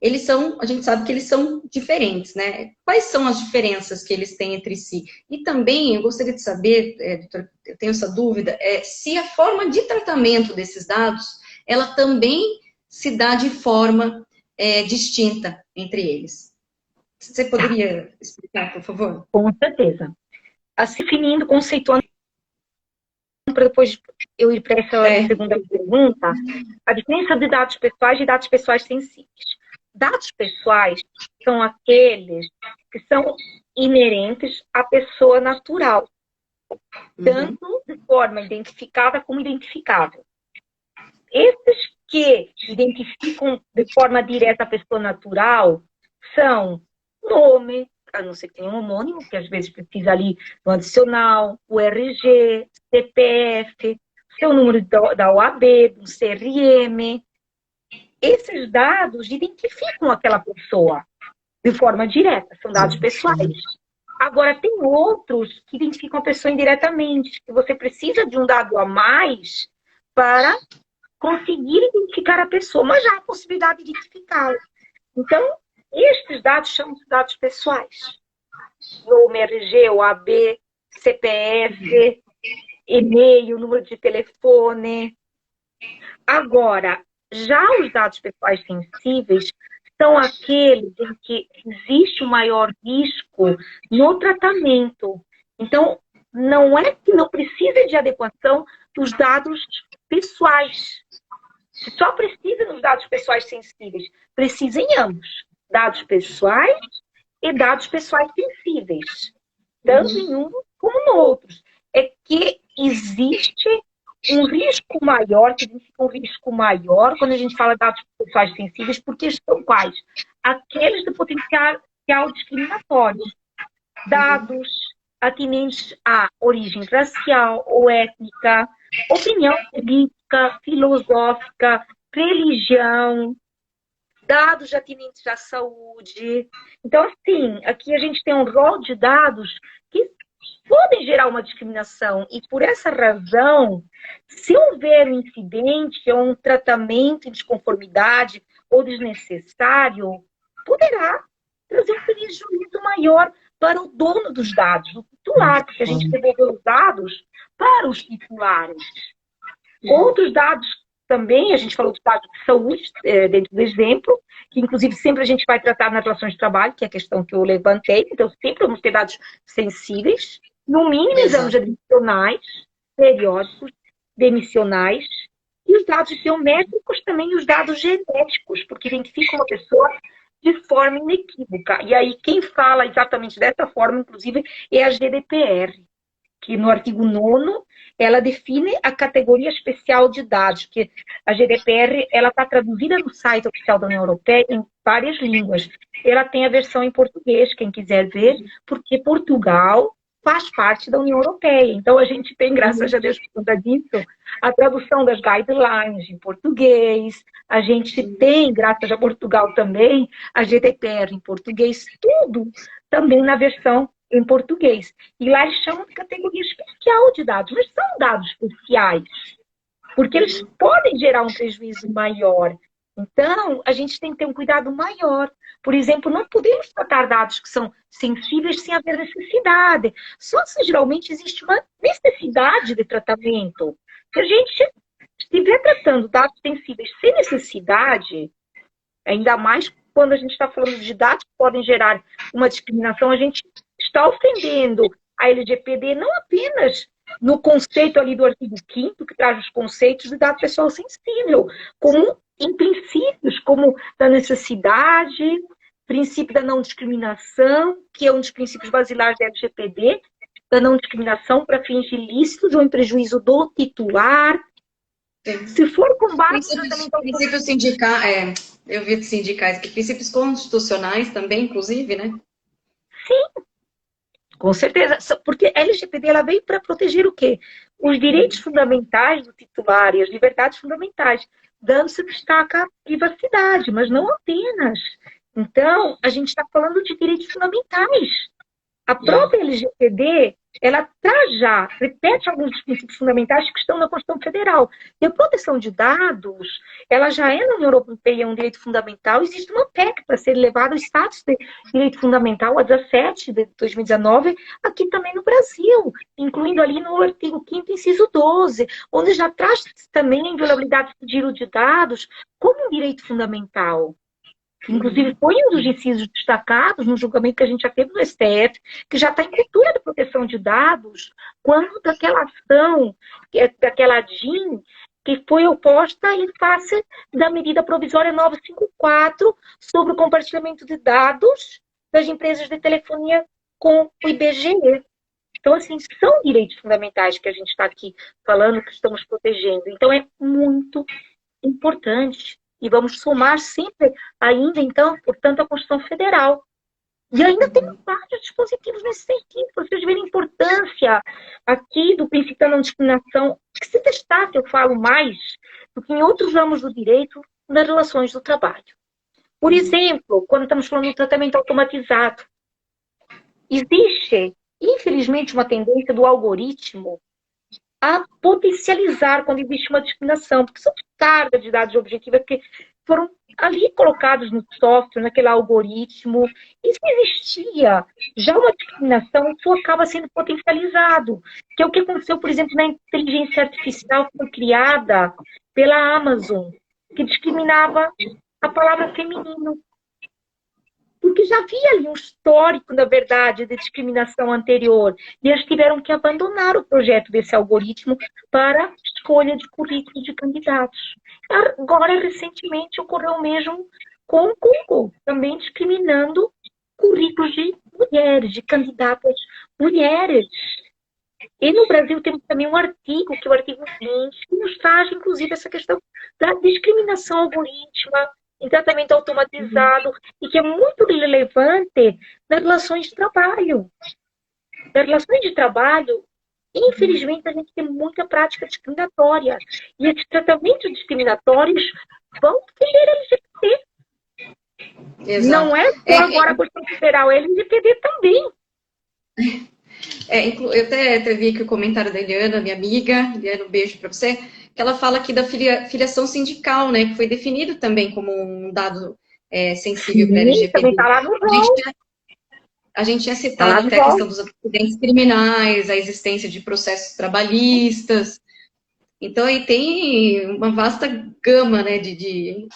eles são, a gente sabe que eles são diferentes, né? Quais são as diferenças que eles têm entre si? E também eu gostaria de saber, doutora, eu tenho essa dúvida, se a forma de tratamento desses dados, ela também se dá de forma distinta entre eles. Você poderia explicar, por favor? Com certeza. Assim, definindo, conceituando, para depois eu ir para essa segunda pergunta, a diferença de dados pessoais e dados pessoais sensíveis. Dados pessoais são aqueles que são inerentes à pessoa natural, tanto de forma identificada como identificável. Esses que identificam de forma direta a pessoa natural são nome, a não ser que tenha um homônimo, que às vezes precisa ali no adicional, o RG, CPF, seu número da OAB, do CRM. Esses dados identificam aquela pessoa de forma direta, são dados pessoais. Agora, tem outros que identificam a pessoa indiretamente, que você precisa de um dado a mais para conseguir identificar a pessoa, mas já há a possibilidade de identificá-la. Então, estes dados chamam-se dados pessoais. Nome, RG, OAB, CPF, e-mail, número de telefone. Agora, já os dados pessoais sensíveis são aqueles em que existe um maior risco no tratamento. Então, não é que não precisa de adequação dos dados pessoais. Só precisa nos dados pessoais sensíveis. Precisa em ambos. Dados pessoais e dados pessoais sensíveis. Tanto em um como no outro. É que existe um risco maior, que significa um risco maior quando a gente fala de dados pessoais sensíveis, porque são quais? Aqueles de potencial discriminatório. Dados atinentes à origem racial ou étnica, opinião política, filosófica, religião, dados atinentes à saúde. Então, assim, aqui a gente tem um rol de dados que podem gerar uma discriminação. E por essa razão, se houver um incidente ou um tratamento de desconformidade ou desnecessário, poderá trazer um prejuízo maior para o dono dos dados, o titular, porque a gente devolveu os dados para os titulares. Outros dados também, a gente falou de dados de saúde, dentro do exemplo, que inclusive sempre a gente vai tratar nas relações de trabalho, que é a questão que eu levantei, então sempre vamos ter dados sensíveis, no mínimo exames admissionais, periódicos, demissionais, e os dados biométricos também, os dados genéticos, porque identificam uma pessoa de forma inequívoca. E aí quem fala exatamente dessa forma, inclusive, é a GDPR, que no artigo 9º, ela define a categoria especial de dados, que a GDPR ela está traduzida no site oficial da União Europeia em várias línguas. Ela tem a versão em português, quem quiser ver, porque Portugal faz parte da União Europeia. Então, a gente tem, graças a Deus, por conta disso, a tradução das guidelines em português. A gente tem, graças a Portugal também, a GDPR em português, tudo também na versão em português. E lá eles chamam de categoria especial de dados, mas são dados especiais, porque eles podem gerar um prejuízo maior. Então, a gente tem que ter um cuidado maior. Por exemplo, não podemos tratar dados que são sensíveis sem haver necessidade. Só se geralmente existe uma necessidade de tratamento. Se a gente estiver tratando dados sensíveis sem necessidade, ainda mais quando a gente está falando de dados que podem gerar uma discriminação, a gente está ofendendo a LGPD não apenas no conceito ali do artigo 5º, que traz os conceitos de dado pessoal sensível, como em princípios, como da necessidade, princípio da não discriminação, que é um dos princípios basilares da LGPD, da não discriminação para fins ilícitos ou em prejuízo do titular. Sim. Se for com base... Princípios sindicais, eu vi de sindicais, que princípios constitucionais também, inclusive, né? Sim, com certeza. Porque a LGPD ela veio para proteger o quê? Os direitos fundamentais do titular e as liberdades fundamentais. dando-se destaque à privacidade, mas não apenas. Então, a gente está falando de direitos fundamentais. A própria LGPD, ela traz já, repete alguns dos princípios fundamentais que estão na Constituição Federal. E a proteção de dados, ela já é na União Europeia um direito fundamental, existe uma PEC para ser elevado ao status de direito fundamental, a 17 de 2019, aqui também no Brasil, incluindo ali no artigo 5º, inciso 12, onde já traz também a inviolabilidade do sigilo de dados como um direito fundamental. Inclusive, foi um dos incisos destacados no julgamento que a gente já teve no STF, que já está em cultura de proteção de dados, quando daquela ação, daquela DIN, que foi oposta em face da medida provisória 954 sobre o compartilhamento de dados das empresas de telefonia com o IBGE. Então, assim, são direitos fundamentais que a gente está aqui falando, que estamos protegendo. Então, é muito importante. E vamos somar sempre ainda, então, portanto, a Constituição Federal. E ainda tem vários dispositivos nesse sentido, para vocês verem a importância aqui do princípio da não discriminação, que se destaca, eu falo mais, do que em outros ramos do direito, nas relações do trabalho. Por exemplo, quando estamos falando do tratamento automatizado, existe, infelizmente, uma tendência do algoritmo a potencializar quando existe uma discriminação, porque são cargas de dados objetivas que foram ali colocados no software, naquele algoritmo, e se existia já uma discriminação, isso acaba sendo potencializado, que é o que aconteceu, por exemplo, na inteligência artificial que foi criada pela Amazon, que discriminava a palavra feminino. Porque já havia ali um histórico, na verdade, de discriminação anterior. E eles tiveram que abandonar o projeto desse algoritmo para escolha de currículos de candidatos. Agora, recentemente, ocorreu o mesmo com o Google, também discriminando currículos de mulheres, de candidatas mulheres. E no Brasil temos também um artigo, que é o artigo 20, que nos traz, inclusive, essa questão da discriminação algorítmica, em tratamento automatizado, e que é muito relevante nas relações de trabalho. Nas relações de trabalho, infelizmente, a gente tem muita prática discriminatória. E esses tratamentos discriminatórios vão defender a LGBT. Exato. Não é só agora a Constituição Federal, é a LGPD também. Eu até vi aqui o comentário da Eliana, minha amiga. Eliana, um beijo para você. Que ela fala aqui da filiação sindical, né? Que foi definido também como um dado sensível para a LGPD. Tá lá no a gente tinha citado até a questão dos antecedentes criminais, a existência de processos trabalhistas. Então, aí tem uma vasta gama, né, de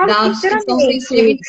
dados que são sensíveis.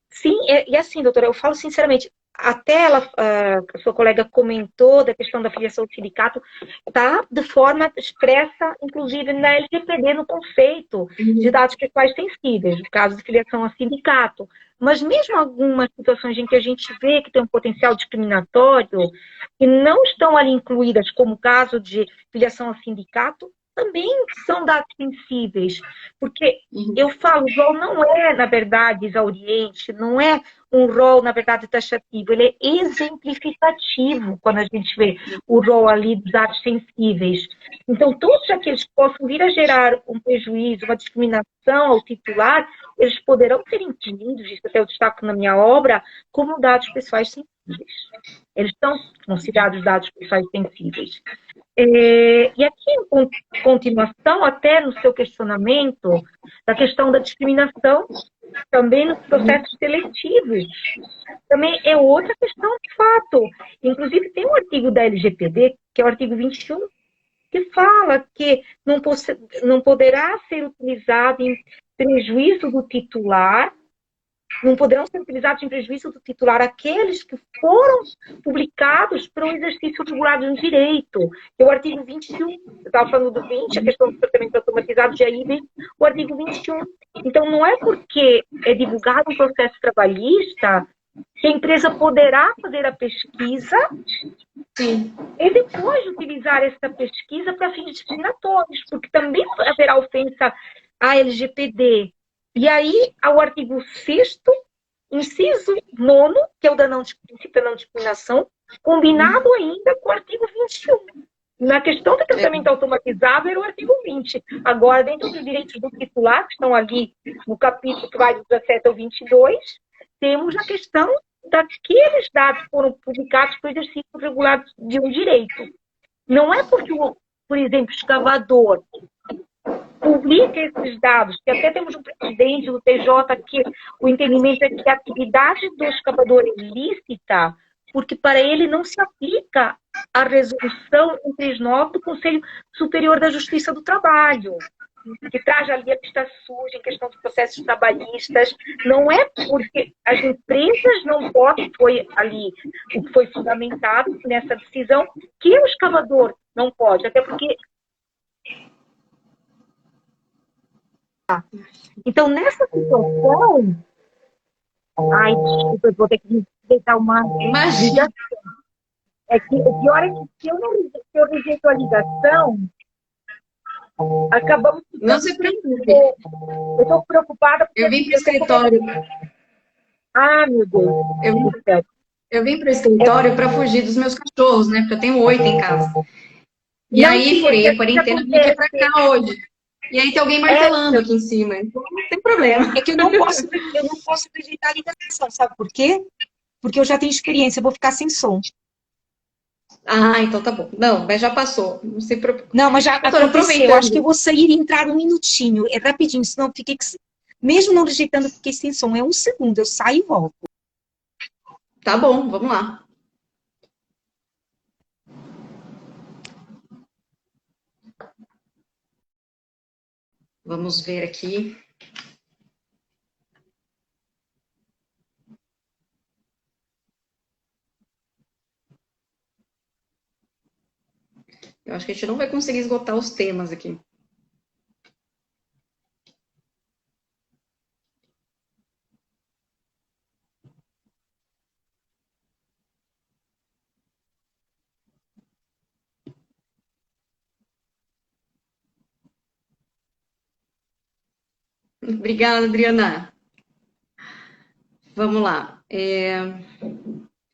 Sim, e assim, doutora, eu falo sinceramente, até a sua colega comentou da questão da filiação do sindicato, está de forma expressa, inclusive na LGPD, no conceito de dados pessoais sensíveis, no caso de filiação a sindicato. Mas mesmo algumas situações em que a gente vê que tem um potencial discriminatório, que não estão ali incluídas, como o caso de filiação a sindicato, também são dados sensíveis, porque eu falo, o rol não é, na verdade, exauriente, não é um rol, na verdade, taxativo, ele é exemplificativo quando a gente vê o rol ali dos dados sensíveis. Então, todos aqueles que possam vir a gerar um prejuízo, uma discriminação ao titular, eles poderão ser incluídos, isso até eu destaco na minha obra, como dados pessoais sensíveis. Eles são considerados dados pessoais sensíveis. E aqui, em continuação, até no seu questionamento, da questão da discriminação, também nos processos seletivos, também é outra questão de fato. Inclusive, tem um artigo da LGPD, que é o artigo 21, que fala que não poderá ser utilizado em prejuízo do titular, não poderão ser utilizados em prejuízo do titular aqueles que foram publicados para o exercício regulado no direito. É o artigo 21, eu estava falando do 20, a questão do tratamento automatizado, de aí vem o artigo 21. Então, não é porque é divulgado um processo trabalhista que a empresa poderá fazer a pesquisa e depois utilizar essa pesquisa para fins discriminatórios, porque também haverá ofensa à LGPD. E aí, ao artigo 6º, inciso 9º, que é o da princípio da não discriminação, combinado ainda com o artigo 21. Na questão do tratamento automatizado era o artigo 20. Agora, dentro dos direitos do titular, que estão ali no capítulo que vai do 17 ao 22, temos a questão daqueles dados que foram publicados para o exercício regular de um direito. Não é porque, por exemplo, o escavador publica esses dados, que até temos um presidente do TJ que o entendimento é que a atividade do escavador é ilícita, porque para ele não se aplica a resolução 139 do Conselho Superior da Justiça do Trabalho, que traz ali a pista suja em questão de processos trabalhistas. Não é porque as empresas não podem, foi ali o que foi fundamentado nessa decisão, que o escavador não pode, até porque... Então, nessa situação... Ai, desculpa, eu vou ter que deitar uma... Imagina. É que o pior é que se eu rejeito a ligação, acabamos... Não se preocupe. Eu estou preocupada... Eu vim para o escritório. Ah, meu Deus. Eu vim para o escritório para fugir dos meus cachorros, né? Porque eu tenho 8 em casa. E não, aí, furei a quarentena e vim para cá hoje. E aí tem alguém martelando aqui em cima. Então não tem problema. É que eu não posso rejeitar a ligação, sabe por quê? Porque eu já tenho experiência, eu vou ficar sem som. Ah, então tá bom. Não, mas já passou. Não se preocupe. Não, mas já aconteceu. Eu acho que eu vou sair e entrar um minutinho. É rapidinho, senão eu fiquei... Mesmo não rejeitando, eu fiquei sem som. É um segundo, eu saio e volto. Tá bom, vamos lá. Vamos ver aqui. Eu acho que a gente não vai conseguir esgotar os temas aqui. Obrigada, Adriana. Vamos lá.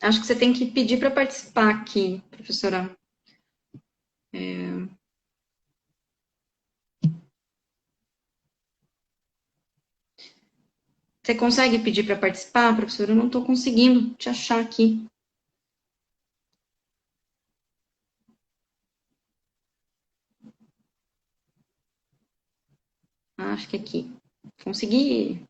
Acho que você tem que pedir para participar aqui, professora. Você consegue pedir para participar, professora? Eu não estou conseguindo te achar aqui. Acho que aqui. Consegui.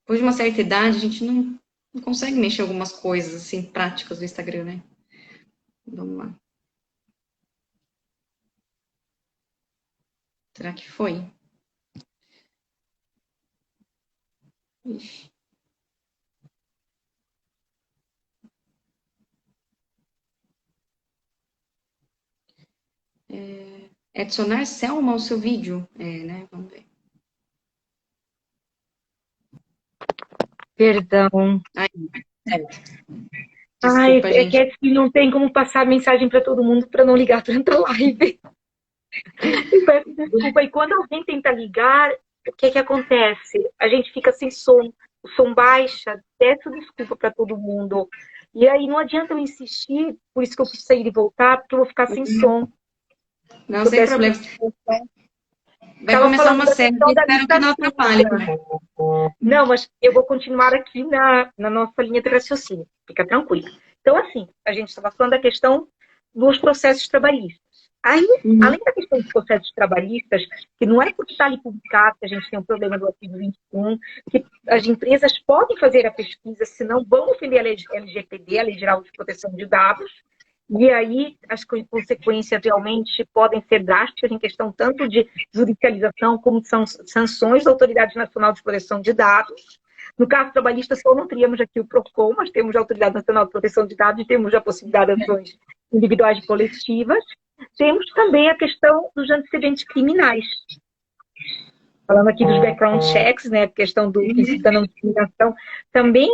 Depois de uma certa idade, a gente não consegue mexer algumas coisas assim práticas do Instagram, né? Vamos lá. Será que foi? Ixi. Adicionar Selma ao seu vídeo? Né? Vamos ver. Perdão. Aí, certo. Ai, Desculpa, é gente. que não tem como passar mensagem para todo mundo para não ligar durante a live. Peço desculpa. E quando alguém tenta ligar, o que que acontece? A gente fica sem som, o som baixa, peço desculpa para todo mundo. E aí não adianta eu insistir, por isso que eu preciso sair e voltar, porque eu vou ficar sem som. Não, sem problema. Vai começar uma série, espero que não atrapalhe. Não, mas eu vou continuar aqui na nossa linha de raciocínio. Fica tranquila. Então, assim, a gente estava falando da questão dos processos trabalhistas. Aí, além da questão dos processos trabalhistas, que não é porque está ali publicado que a gente tem um problema do artigo 21, que as empresas podem fazer a pesquisa, senão vão ofender a LGPD, a Lei Geral de Proteção de Dados, e aí as consequências realmente podem ser drásticas em questão tanto de judicialização como de sanções da Autoridade Nacional de Proteção de Dados. No caso trabalhista, só não teríamos aqui o PROCON, mas temos a Autoridade Nacional de Proteção de Dados e temos a possibilidade de ações individuais e coletivas. Temos também a questão dos antecedentes criminais. falando aqui dos background checks, né, a questão do princípio da não discriminação, também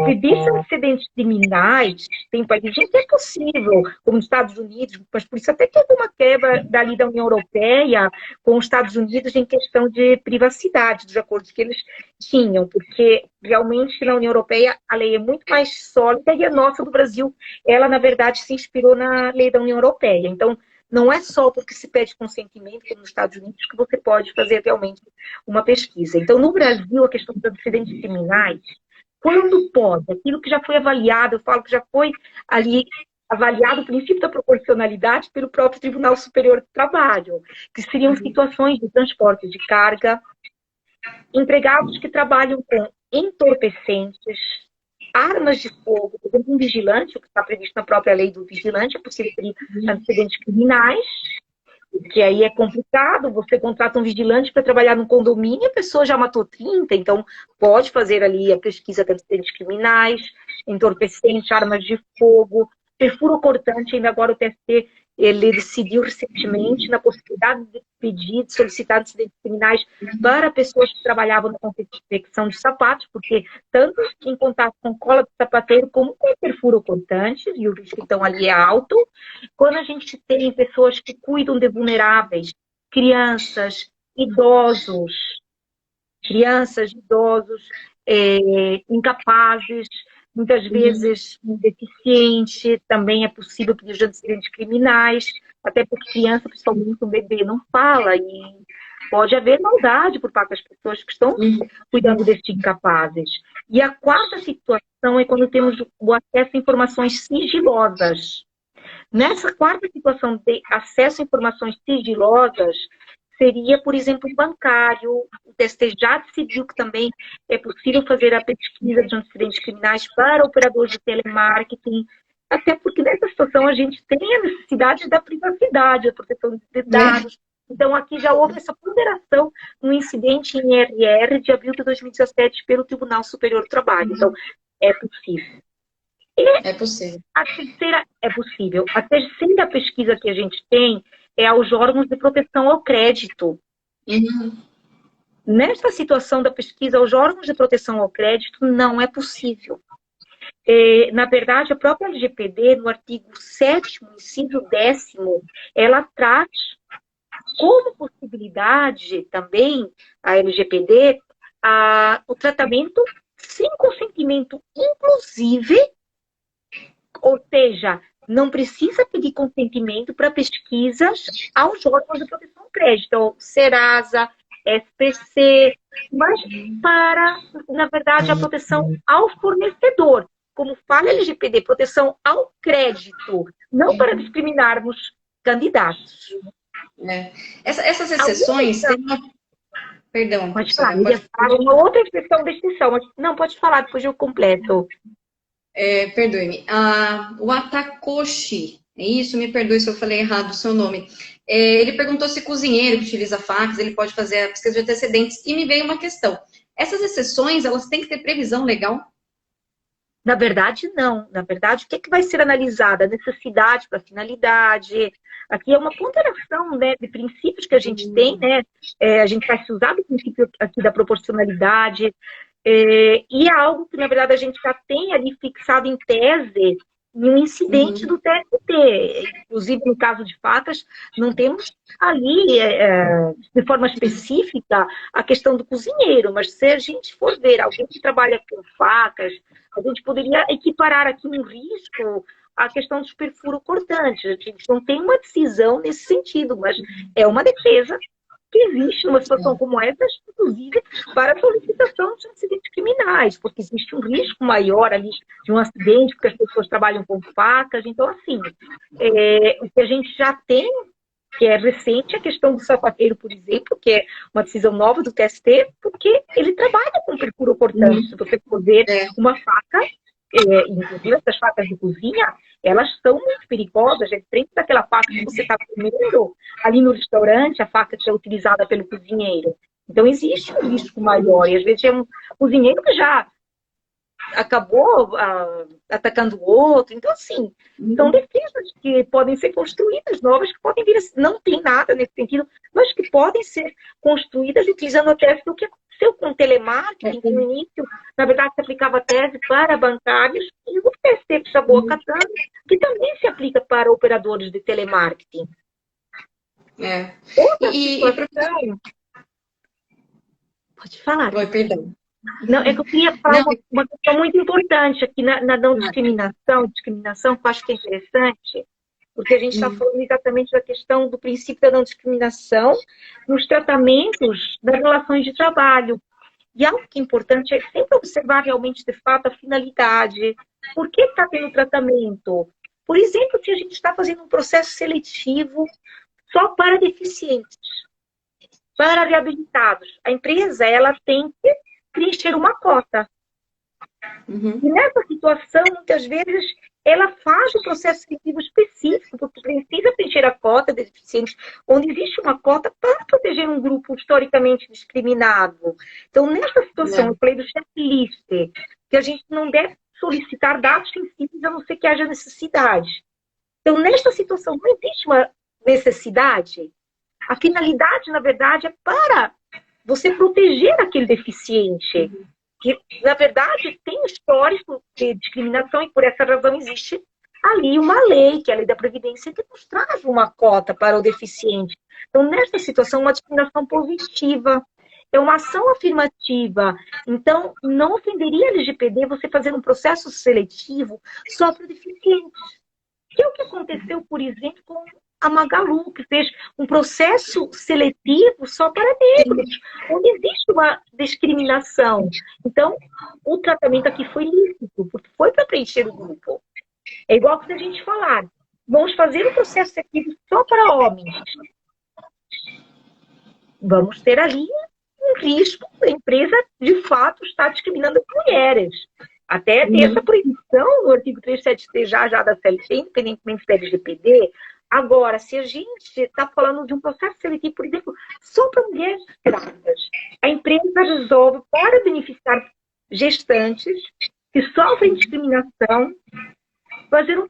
pedir antecedentes criminais, tem países em que é possível, como nos Estados Unidos, mas por isso até teve uma quebra dali da União Europeia com os Estados Unidos em questão de privacidade, dos acordos que eles tinham, porque realmente na União Europeia a lei é muito mais sólida e a nossa do Brasil, ela na verdade se inspirou na lei da União Europeia. Então, não é só porque se pede consentimento, como nos Estados Unidos, que você pode fazer realmente uma pesquisa. Então, no Brasil, a questão dos antecedentes criminais, quando pode, aquilo que já foi avaliado, eu falo que já foi ali avaliado o princípio da proporcionalidade pelo próprio Tribunal Superior do Trabalho, que seriam situações de transporte de carga, empregados que trabalham com entorpecentes, armas de fogo, por exemplo, um vigilante, o que está previsto na própria lei do vigilante, é possível ter antecedentes criminais, que aí é complicado, você contrata um vigilante para trabalhar num condomínio, a pessoa já matou 30, então pode fazer ali a pesquisa de antecedentes criminais, entorpecentes, armas de fogo, perfuro cortante, ainda agora o TST, ele decidiu recentemente na possibilidade de pedir, de solicitar antecedentes criminais para pessoas que trabalhavam na confecção de sapatos, porque tanto em contato com cola de sapateiro como com perfuro cortante, e o risco então ali é alto. Quando a gente tem pessoas que cuidam de vulneráveis, crianças, idosos, incapazes, muitas vezes deficiente, também é possível pedir os antecedentes criminais, até porque criança, principalmente um bebê, não fala e pode haver maldade por parte das pessoas que estão cuidando desses incapazes. E a quarta situação é quando temos o acesso a informações sigilosas. Nessa quarta situação de acesso a informações sigilosas, seria, por exemplo, bancário. O TST já decidiu que também é possível fazer a pesquisa de antecedentes criminais para operadores de telemarketing, até porque nessa situação a gente tem a necessidade da privacidade, a proteção de dados. Então, aqui já houve essa ponderação no incidente em RR de abril de 2017 pelo Tribunal Superior do Trabalho. Então, é possível. É possível. A terceira é possível. A terceira pesquisa que a gente tem é aos órgãos de proteção ao crédito. Nesta situação da pesquisa aos órgãos de proteção ao crédito, não é possível. Na verdade, a própria LGPD, no artigo 7º, inciso 10º, ela traz como possibilidade também, a LGPD, o tratamento sem consentimento inclusive, ou seja, não precisa pedir consentimento para pesquisas aos órgãos de proteção ao crédito, então, Serasa, SPC, mas para, na verdade, a proteção ao fornecedor. Como fala a LGPD, proteção ao crédito, não para discriminarmos candidatos. Essas exceções... Perdão. Pode falar. Uma outra exceção da exceção. Não, pode falar, depois eu completo. Perdoe-me. O Atakoshi, é isso? Me perdoe se eu falei errado o seu nome. Ele perguntou se cozinheiro que utiliza facas, ele pode fazer a pesquisa de antecedentes. E me veio uma questão. Essas exceções, elas têm que ter previsão legal? Na verdade, não. Na verdade, o que é que vai ser analisada? A necessidade para finalidade. Aqui é uma ponderação, né, de princípios que a gente tem, né? A gente vai se usar do princípio aqui da proporcionalidade. E é algo que, na verdade, a gente já tem ali fixado em tese em um incidente do TST. Inclusive, no caso de facas, não temos ali, de forma específica, a questão do cozinheiro, mas se a gente for ver alguém que trabalha com facas, a gente poderia equiparar aqui um risco à questão dos perfuro cortantes. A gente não tem uma decisão nesse sentido, mas é uma defesa que existe numa situação como essa, inclusive para a solicitação de acidentes criminais, porque existe um risco maior ali de um acidente, porque as pessoas trabalham com facas. Então, assim, o que a gente já tem, que é recente, a questão do sapateiro, por exemplo, que é uma decisão nova do TST, porque ele trabalha com perfuro cortante. Se você for ver uma faca, inclusive essas facas de cozinha, elas são muito perigosas, é diferente daquela faca que você está comendo ali no restaurante, a faca que é utilizada pelo cozinheiro. Então, existe um risco maior, e às vezes é um cozinheiro que já acabou atacando o outro. Então, assim, são defesas que podem ser construídas, novas, que podem vir a... Não tem nada nesse sentido, mas que podem ser construídas utilizando a tese do que aconteceu com o telemarketing, que no início, na verdade, se aplicava a tese para bancários, e o PSDB acabou acatando, que também se aplica para operadores de telemarketing. Outra situação... Pode falar. Oi, perdão. Não, é que eu queria falar uma questão muito importante aqui na não discriminação, que eu acho que é interessante, porque a gente está falando exatamente da questão do princípio da não discriminação nos tratamentos das relações de trabalho. E algo que é importante é sempre observar realmente, de fato, a finalidade. Por que está tendo tratamento? Por exemplo, se a gente está fazendo um processo seletivo só para deficientes, para reabilitados. A empresa, ela tem que preencher uma cota. E nessa situação, muitas vezes, ela faz um processo seletivo específico, porque precisa preencher a cota de deficientes, onde existe uma cota para proteger um grupo historicamente discriminado. Então, nessa situação, eu falei do checklist, que a gente não deve solicitar dados sensíveis a não ser que haja necessidade. Então, nesta situação, não existe uma necessidade. A finalidade, na verdade, é para você proteger aquele deficiente, que, na verdade, tem um histórico de discriminação e, por essa razão, existe ali uma lei, que é a Lei da Previdência, que nos traz uma cota para o deficiente. Então, nesta situação, uma discriminação positiva, é uma ação afirmativa. Então, não ofenderia a LGPD você fazer um processo seletivo só para deficientes. Que é o que aconteceu, por exemplo, com a Magalu, que fez um processo seletivo só para negros, onde existe uma discriminação. Então, o tratamento aqui foi lícito, porque foi para preencher o grupo. É igual que se a gente falar, vamos fazer um processo seletivo só para homens. Vamos ter ali um risco da empresa, de fato, estar discriminando as mulheres. Até ter essa proibição no artigo 373 já da CLT, independentemente da LGPD. Agora, se a gente está falando de um processo seletivo, por exemplo, só para mulheres grávidas, a empresa resolve, para beneficiar gestantes que sofrem discriminação, fazer um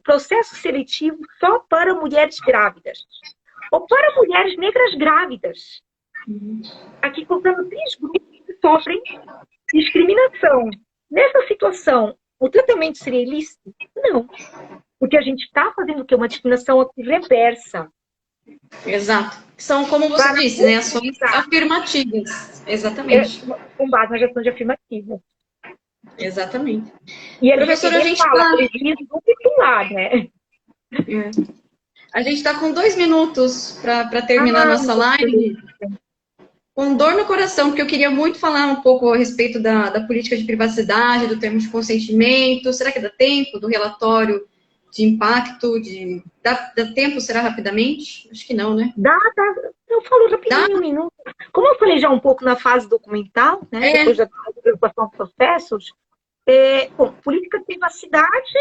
processo seletivo só para mulheres grávidas. Ou para mulheres negras grávidas. Aqui colocando 3 grupos que sofrem discriminação. Nessa situação, o tratamento seria ilícito? Não. Porque a gente está fazendo o quê? Uma discriminação reversa. Exato. São, como você disse, né? Ações afirmativas. Exatamente. Com base nas ações afirmativas. Exatamente. E a professora, a gente fala do titular, né? A gente está com 2 minutos para terminar a nossa live. Com dor no coração, porque eu queria muito falar um pouco a respeito da política de privacidade, do termo de consentimento. Será que dá tempo? Do relatório de impacto? Dá tempo? Será rapidamente? Acho que não, né? Dá. Eu falo rapidinho, um minuto. Como eu falei já um pouco na fase documental, né? Depois da preocupação de processos, bom, política de privacidade,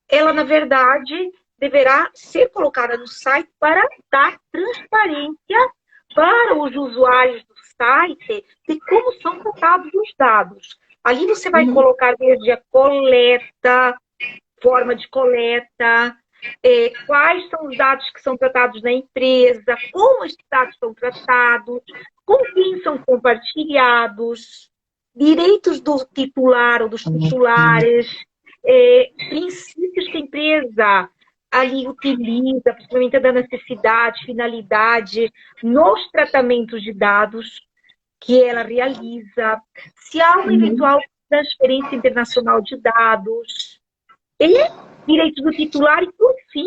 ela, na verdade, deverá ser colocada no site para dar transparência para os usuários do site de como são tratados os dados. Ali você vai colocar desde a coleta, forma de coleta, quais são os dados que são tratados na empresa, como esses dados são tratados, com quem são compartilhados, direitos do titular ou dos titulares, princípios que a empresa ali utiliza, principalmente da necessidade, finalidade, nos tratamentos de dados que ela realiza, se há uma eventual transferência internacional de dados, e direitos do titular e, por fim,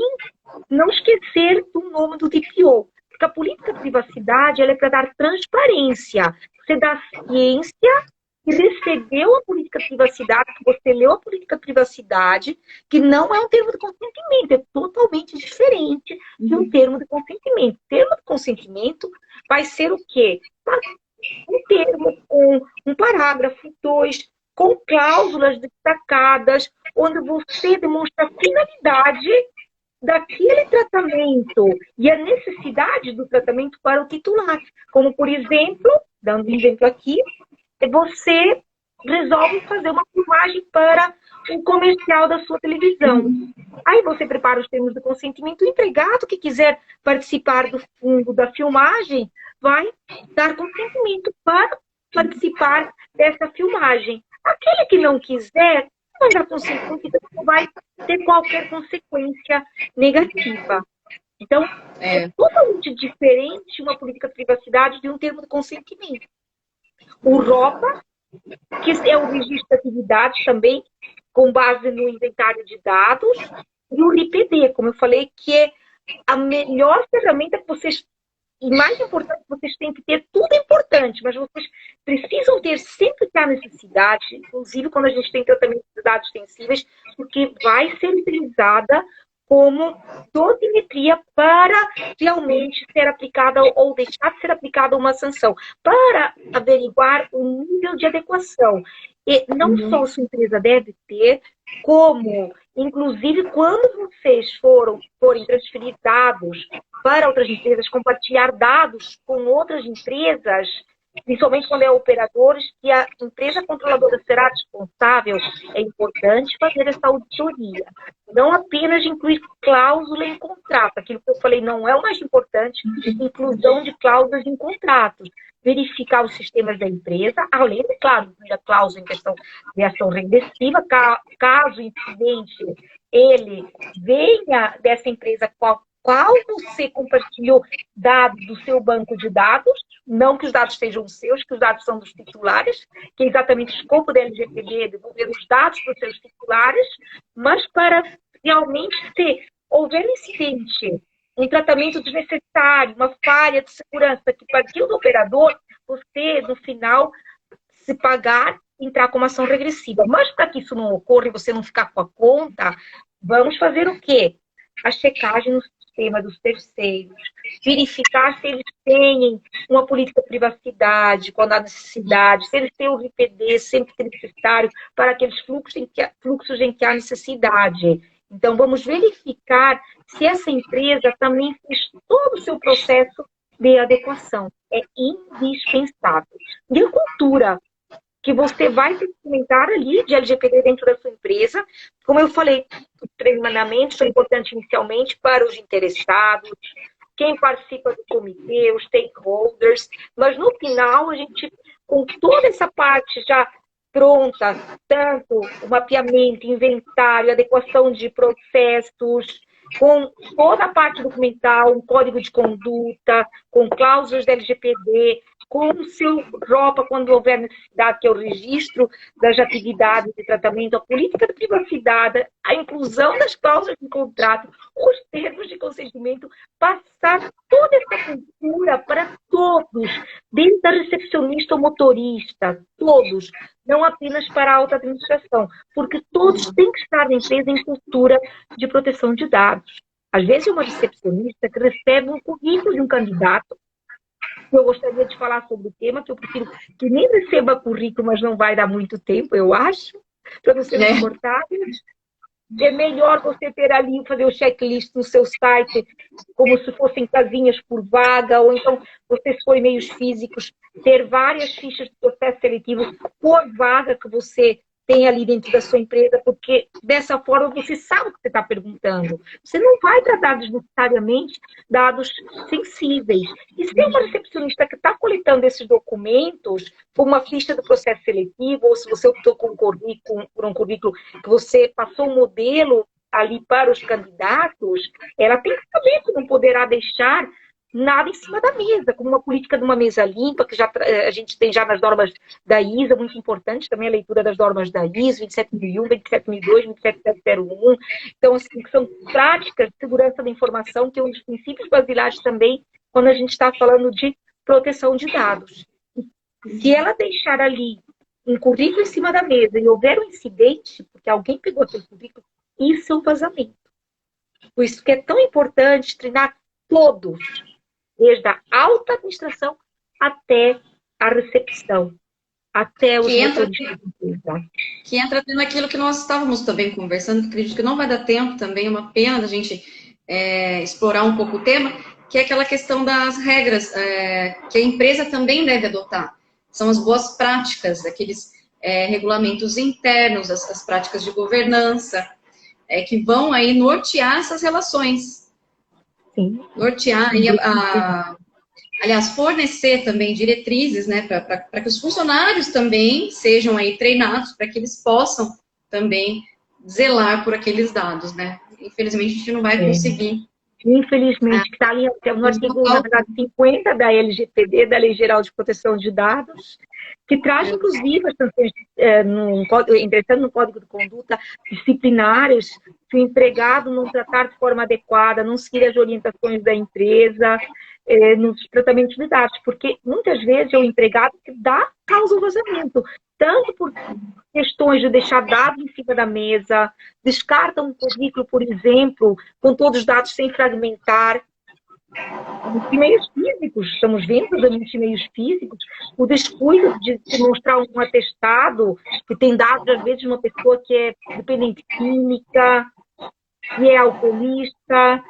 não esquecer do nome do DPO, porque a política de privacidade ela é para dar transparência, você dá ciência que recebeu a política de privacidade, que você leu a política de privacidade, que não é um termo de consentimento, é totalmente diferente de um termo de consentimento. O termo de consentimento vai ser o quê? Um termo com um parágrafo, 2, com cláusulas destacadas, onde você demonstra a finalidade daquele tratamento e a necessidade do tratamento para o titular. Como, por exemplo, dando um exemplo aqui, você resolve fazer uma filmagem para um comercial da sua televisão. Aí você prepara os termos do consentimento, o empregado que quiser participar do fundo da filmagem vai dar consentimento para participar dessa filmagem. Aquele que não quiser, não vai dar consentimento, não vai ter qualquer consequência negativa. Então, é totalmente diferente uma política de privacidade de um termo de consentimento. O ROPA, que é o registro de atividades também, com base no inventário de dados, e o RIPD, como eu falei, que é a melhor ferramenta que vocês, e mais importante, vocês têm que ter, tudo é importante, mas vocês precisam ter sempre que há necessidade, inclusive quando a gente tem tratamento de dados sensíveis, porque vai ser utilizada como dosimetria para realmente ser aplicada ou deixar de ser aplicada uma sanção, para averiguar o nível de adequação. E não só a sua empresa deve ter, como, inclusive, quando vocês forem transferir dados para outras empresas, compartilhar dados com outras empresas, principalmente quando é operadores, que a empresa controladora será responsável, é importante fazer essa auditoria. Não apenas incluir cláusula em contrato, aquilo que eu falei não é o mais importante, inclusão de cláusulas em contratos. Verificar os sistemas da empresa, além de, claro, a cláusula em questão de ação regressiva, caso o incidente ele venha dessa empresa qual você compartilhou dados do seu banco de dados, não que os dados sejam seus, que os dados são dos titulares, que é exatamente o escopo da LGPD, devolver os dados para os seus titulares, mas para realmente houver incidente, um tratamento desnecessário, uma falha de segurança que partiu do operador, você, no final, se pagar, entrar com uma ação regressiva. Mas para que isso não ocorra e você não ficar com a conta, vamos fazer o quê? A checagem no sistema dos terceiros, verificar se eles têm uma política de privacidade, quando há necessidade, se eles têm o RIPD sempre que é necessário para aqueles fluxos em que há necessidade. Então, vamos verificar se essa empresa também fez todo o seu processo de adequação. É indispensável. E a cultura que você vai implementar ali de LGPD dentro da sua empresa, como eu falei, os treinamentos são importantes inicialmente para os interessados, quem participa do comitê, os stakeholders, mas no final a gente, com toda essa parte já pronta, tanto o mapeamento, inventário, adequação de processos, com toda a parte documental, um código de conduta, com cláusulas da LGPD, com o seu ROPA, quando houver necessidade, que é o registro das atividades de tratamento, a política de privacidade, a inclusão das cláusulas de contrato, os termos de consentimento, passar toda essa cultura para todos, desde a recepcionista ao motorista, todos, não apenas para a alta administração, porque todos têm que estar na empresa em cultura de proteção de dados. Às vezes, uma recepcionista que recebe um currículo de um candidato, eu gostaria de falar sobre o tema, que eu prefiro que nem receba currículo, mas não vai dar muito tempo, eu acho, para não ser confortável. É melhor você ter ali, fazer o checklist no seu site, como se fossem casinhas por vaga, ou então você, se for e-mails físicos, ter várias fichas de processo seletivo por vaga que você tem ali dentro da sua empresa, porque dessa forma você sabe o que você está perguntando. Você não vai tratar desnecessariamente dados sensíveis. E se é uma recepcionista que está coletando esses documentos, como uma ficha do processo seletivo, ou se você optou por um currículo que você passou um modelo ali para os candidatos, ela tem que saber que não poderá deixar nada em cima da mesa, como uma política de uma mesa limpa, que já, a gente tem já nas normas da ISA, muito importante também a leitura das normas da ISO, 27001, 27002, 27701. Então, assim, que são práticas de segurança da informação, que é um dos princípios basilares também, quando a gente está falando de proteção de dados. Se ela deixar ali um currículo em cima da mesa e houver um incidente, porque alguém pegou aquele currículo, isso é um vazamento. Por isso que é tão importante treinar todos, desde a alta administração até a recepção, até os motoristas. Que entra naquilo que nós estávamos também conversando, que acredito que não vai dar tempo também, é uma pena da gente explorar um pouco o tema, que é aquela questão das regras que a empresa também deve adotar. São as boas práticas, aqueles regulamentos internos, as práticas de governança, que vão aí nortear essas relações. Sim. Nortear aí aliás, fornecer também diretrizes, né, para que os funcionários também sejam aí treinados, para que eles possam também zelar por aqueles dados, né? Infelizmente, a gente não vai conseguir. Infelizmente, que está ali no artigo, na verdade, 50 da LGPD, da Lei Geral de Proteção de Dados, que traz, inclusive, as sanções, interessando no Código de Conduta, disciplinares, se o empregado não tratar de forma adequada, não seguir as orientações da empresa, nos tratamentos de dados, porque muitas vezes é o empregado que causa o vazamento, tanto por questões de deixar dados em cima da mesa, descartam um currículo, por exemplo, com todos os dados sem fragmentar. Em meios físicos, estamos vendo também em meios físicos, o descuido de mostrar um atestado, que tem dados, às vezes, de uma pessoa que é dependente química, que é alcoolista.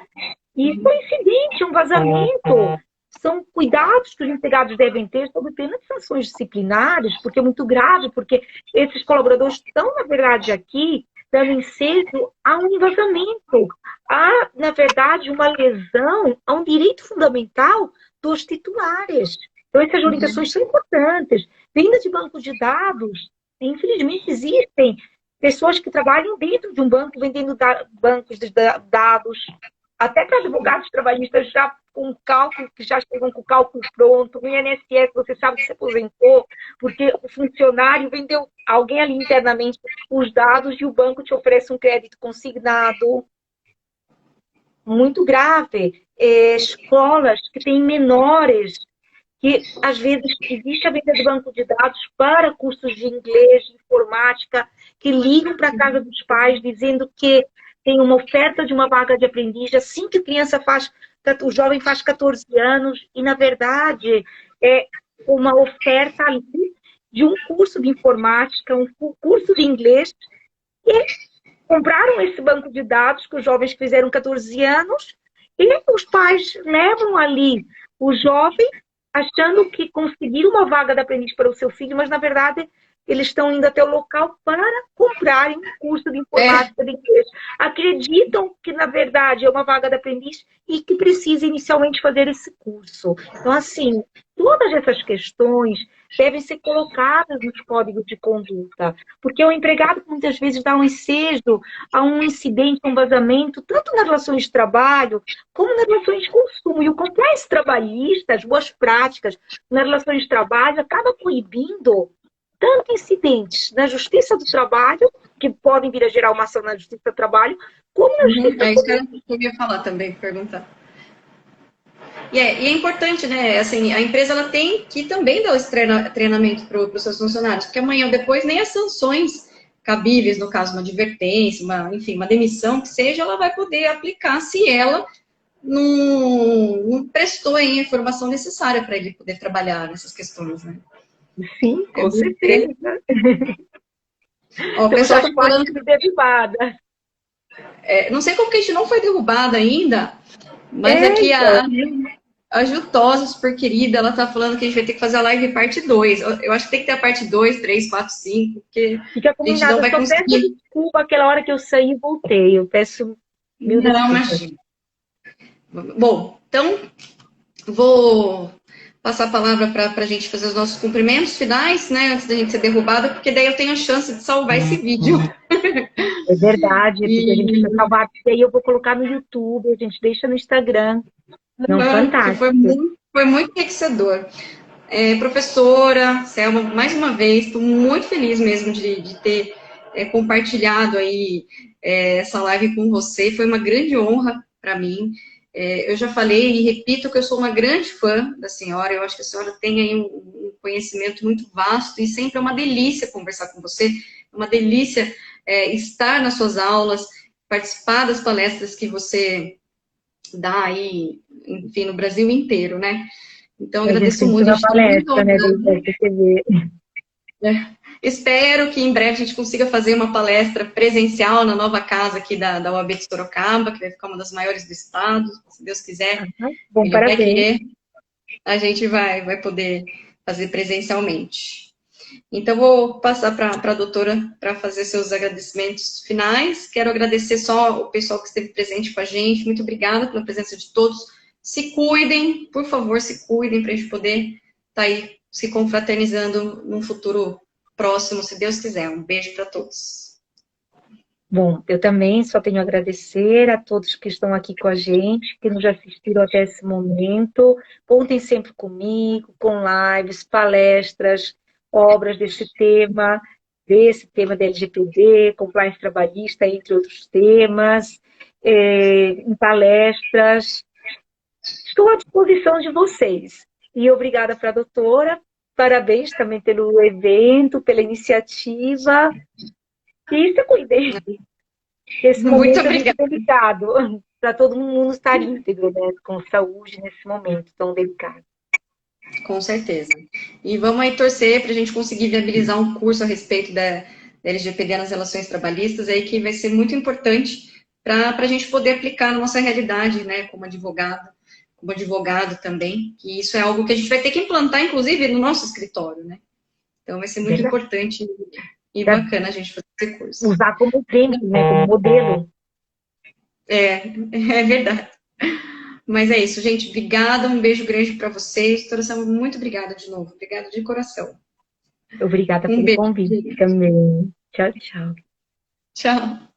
Isso é um incidente, um vazamento. São cuidados que os empregados devem ter sob pena de sanções disciplinares, porque é muito grave, porque esses colaboradores estão, na verdade, aqui dando ensejo a um vazamento, a, na verdade, uma lesão a um direito fundamental dos titulares. Então, essas orientações são importantes. Venda de bancos de dados, infelizmente, existem pessoas que trabalham dentro de um banco vendendo bancos de dados, até para advogados trabalhistas já com cálculo, que já chegam com o cálculo pronto. No INSS, você sabe que se aposentou, porque o funcionário vendeu alguém ali internamente os dados e o banco te oferece um crédito consignado. Muito grave. Escolas que têm menores, que às vezes existe a venda de banco de dados para cursos de inglês, de informática, que ligam para a casa dos pais dizendo que tem uma oferta de uma vaga de aprendiz assim que a criança o jovem faz 14 anos, e na verdade é uma oferta ali de um curso de informática, um curso de inglês, e compraram esse banco de dados que os jovens fizeram 14 anos, e os pais levam ali o jovem achando que conseguiram uma vaga de aprendiz para o seu filho, mas na verdade eles estão indo até o local para comprarem um curso de informática de inglês. Acreditam que, na verdade, é uma vaga de aprendiz e que precisa inicialmente fazer esse curso. Então, assim, todas essas questões devem ser colocadas nos códigos de conduta, porque o empregado muitas vezes dá um ensejo a um incidente, um vazamento, tanto nas relações de trabalho, como nas relações de consumo. E o compliance trabalhista, as boas práticas nas relações de trabalho, acaba proibindo tanto incidentes na Justiça do Trabalho, que podem vir a gerar uma ação na Justiça do Trabalho, como na Justiça É isso que eu ia falar também, perguntar. E é importante, né? Assim, a empresa ela tem que também dar esse treinamento para os seus funcionários, porque amanhã ou depois nem as sanções cabíveis, no caso, uma advertência, enfim, uma demissão que seja, ela vai poder aplicar se ela não prestou a informação necessária para ele poder trabalhar nessas questões, né? Sim, com certeza. Ó, o pessoal está falando de derrubada. Não sei como que a gente não foi derrubada ainda, mas aqui a Jutosa, super querida, ela tá falando que a gente vai ter que fazer a live parte 2. Eu acho que tem que ter a parte 2, 3, 4, 5, porque fica combinado, a gente não vai conseguir. Peço desculpa aquela hora que eu saí e voltei. Eu peço mil desculpas. Imagina. Bom, então vou passar a palavra para a gente fazer os nossos cumprimentos finais, né, antes da gente ser derrubada, porque daí eu tenho a chance de salvar esse vídeo. É verdade, porque a gente precisa salvar, porque aí eu vou colocar no YouTube, a gente deixa no Instagram. Não, fantástico. Foi muito enriquecedor. Professora Selma, mais uma vez, estou muito feliz mesmo de ter compartilhado aí essa live com você, foi uma grande honra para mim. Eu já falei e repito que eu sou uma grande fã da senhora, eu acho que a senhora tem aí um conhecimento muito vasto e sempre é uma delícia conversar com você, é uma delícia estar nas suas aulas, participar das palestras que você dá aí, enfim, no Brasil inteiro, né? Então, agradeço muito. A palestra, né, Espero que em breve a gente consiga fazer uma palestra presencial na nova casa aqui da UAB de Sorocaba, que vai ficar uma das maiores do estado, se Deus quiser. Bom, ele vai querer, a gente vai poder fazer presencialmente. Então, vou passar para a doutora para fazer seus agradecimentos finais. Quero agradecer só o pessoal que esteve presente com a gente. Muito obrigada pela presença de todos. Se cuidem, por favor, se cuidem para a gente poder estar aí se confraternizando num futuro próximo, se Deus quiser. Um beijo para todos. Bom, eu também só tenho a agradecer a todos que estão aqui com a gente, que nos assistiram até esse momento. Contem sempre comigo, com lives, palestras, obras desse tema da LGPD, compliance trabalhista, entre outros temas, em palestras. Estou à disposição de vocês. E obrigada para a doutora, parabéns também pelo evento, pela iniciativa. E se cuidem. Esse Muito momento obrigada. é muito delicado, para todo mundo estar íntegro, né, com saúde nesse momento tão delicado. Com certeza. E vamos aí torcer para a gente conseguir viabilizar um curso a respeito da LGPD nas relações trabalhistas, aí que vai ser muito importante para a gente poder aplicar na nossa realidade, né, como advogado também, que isso é algo que a gente vai ter que implantar, inclusive, no nosso escritório, né? Então vai ser muito importante e bacana a gente fazer esse curso. Usar como exemplo, né, como modelo. É verdade. Mas é isso, gente. Obrigada, um beijo grande para vocês. Doutora Samu, muito obrigada de novo. Obrigada de coração. Obrigada Um pelo beijo. convite também. Tchau, tchau. Tchau.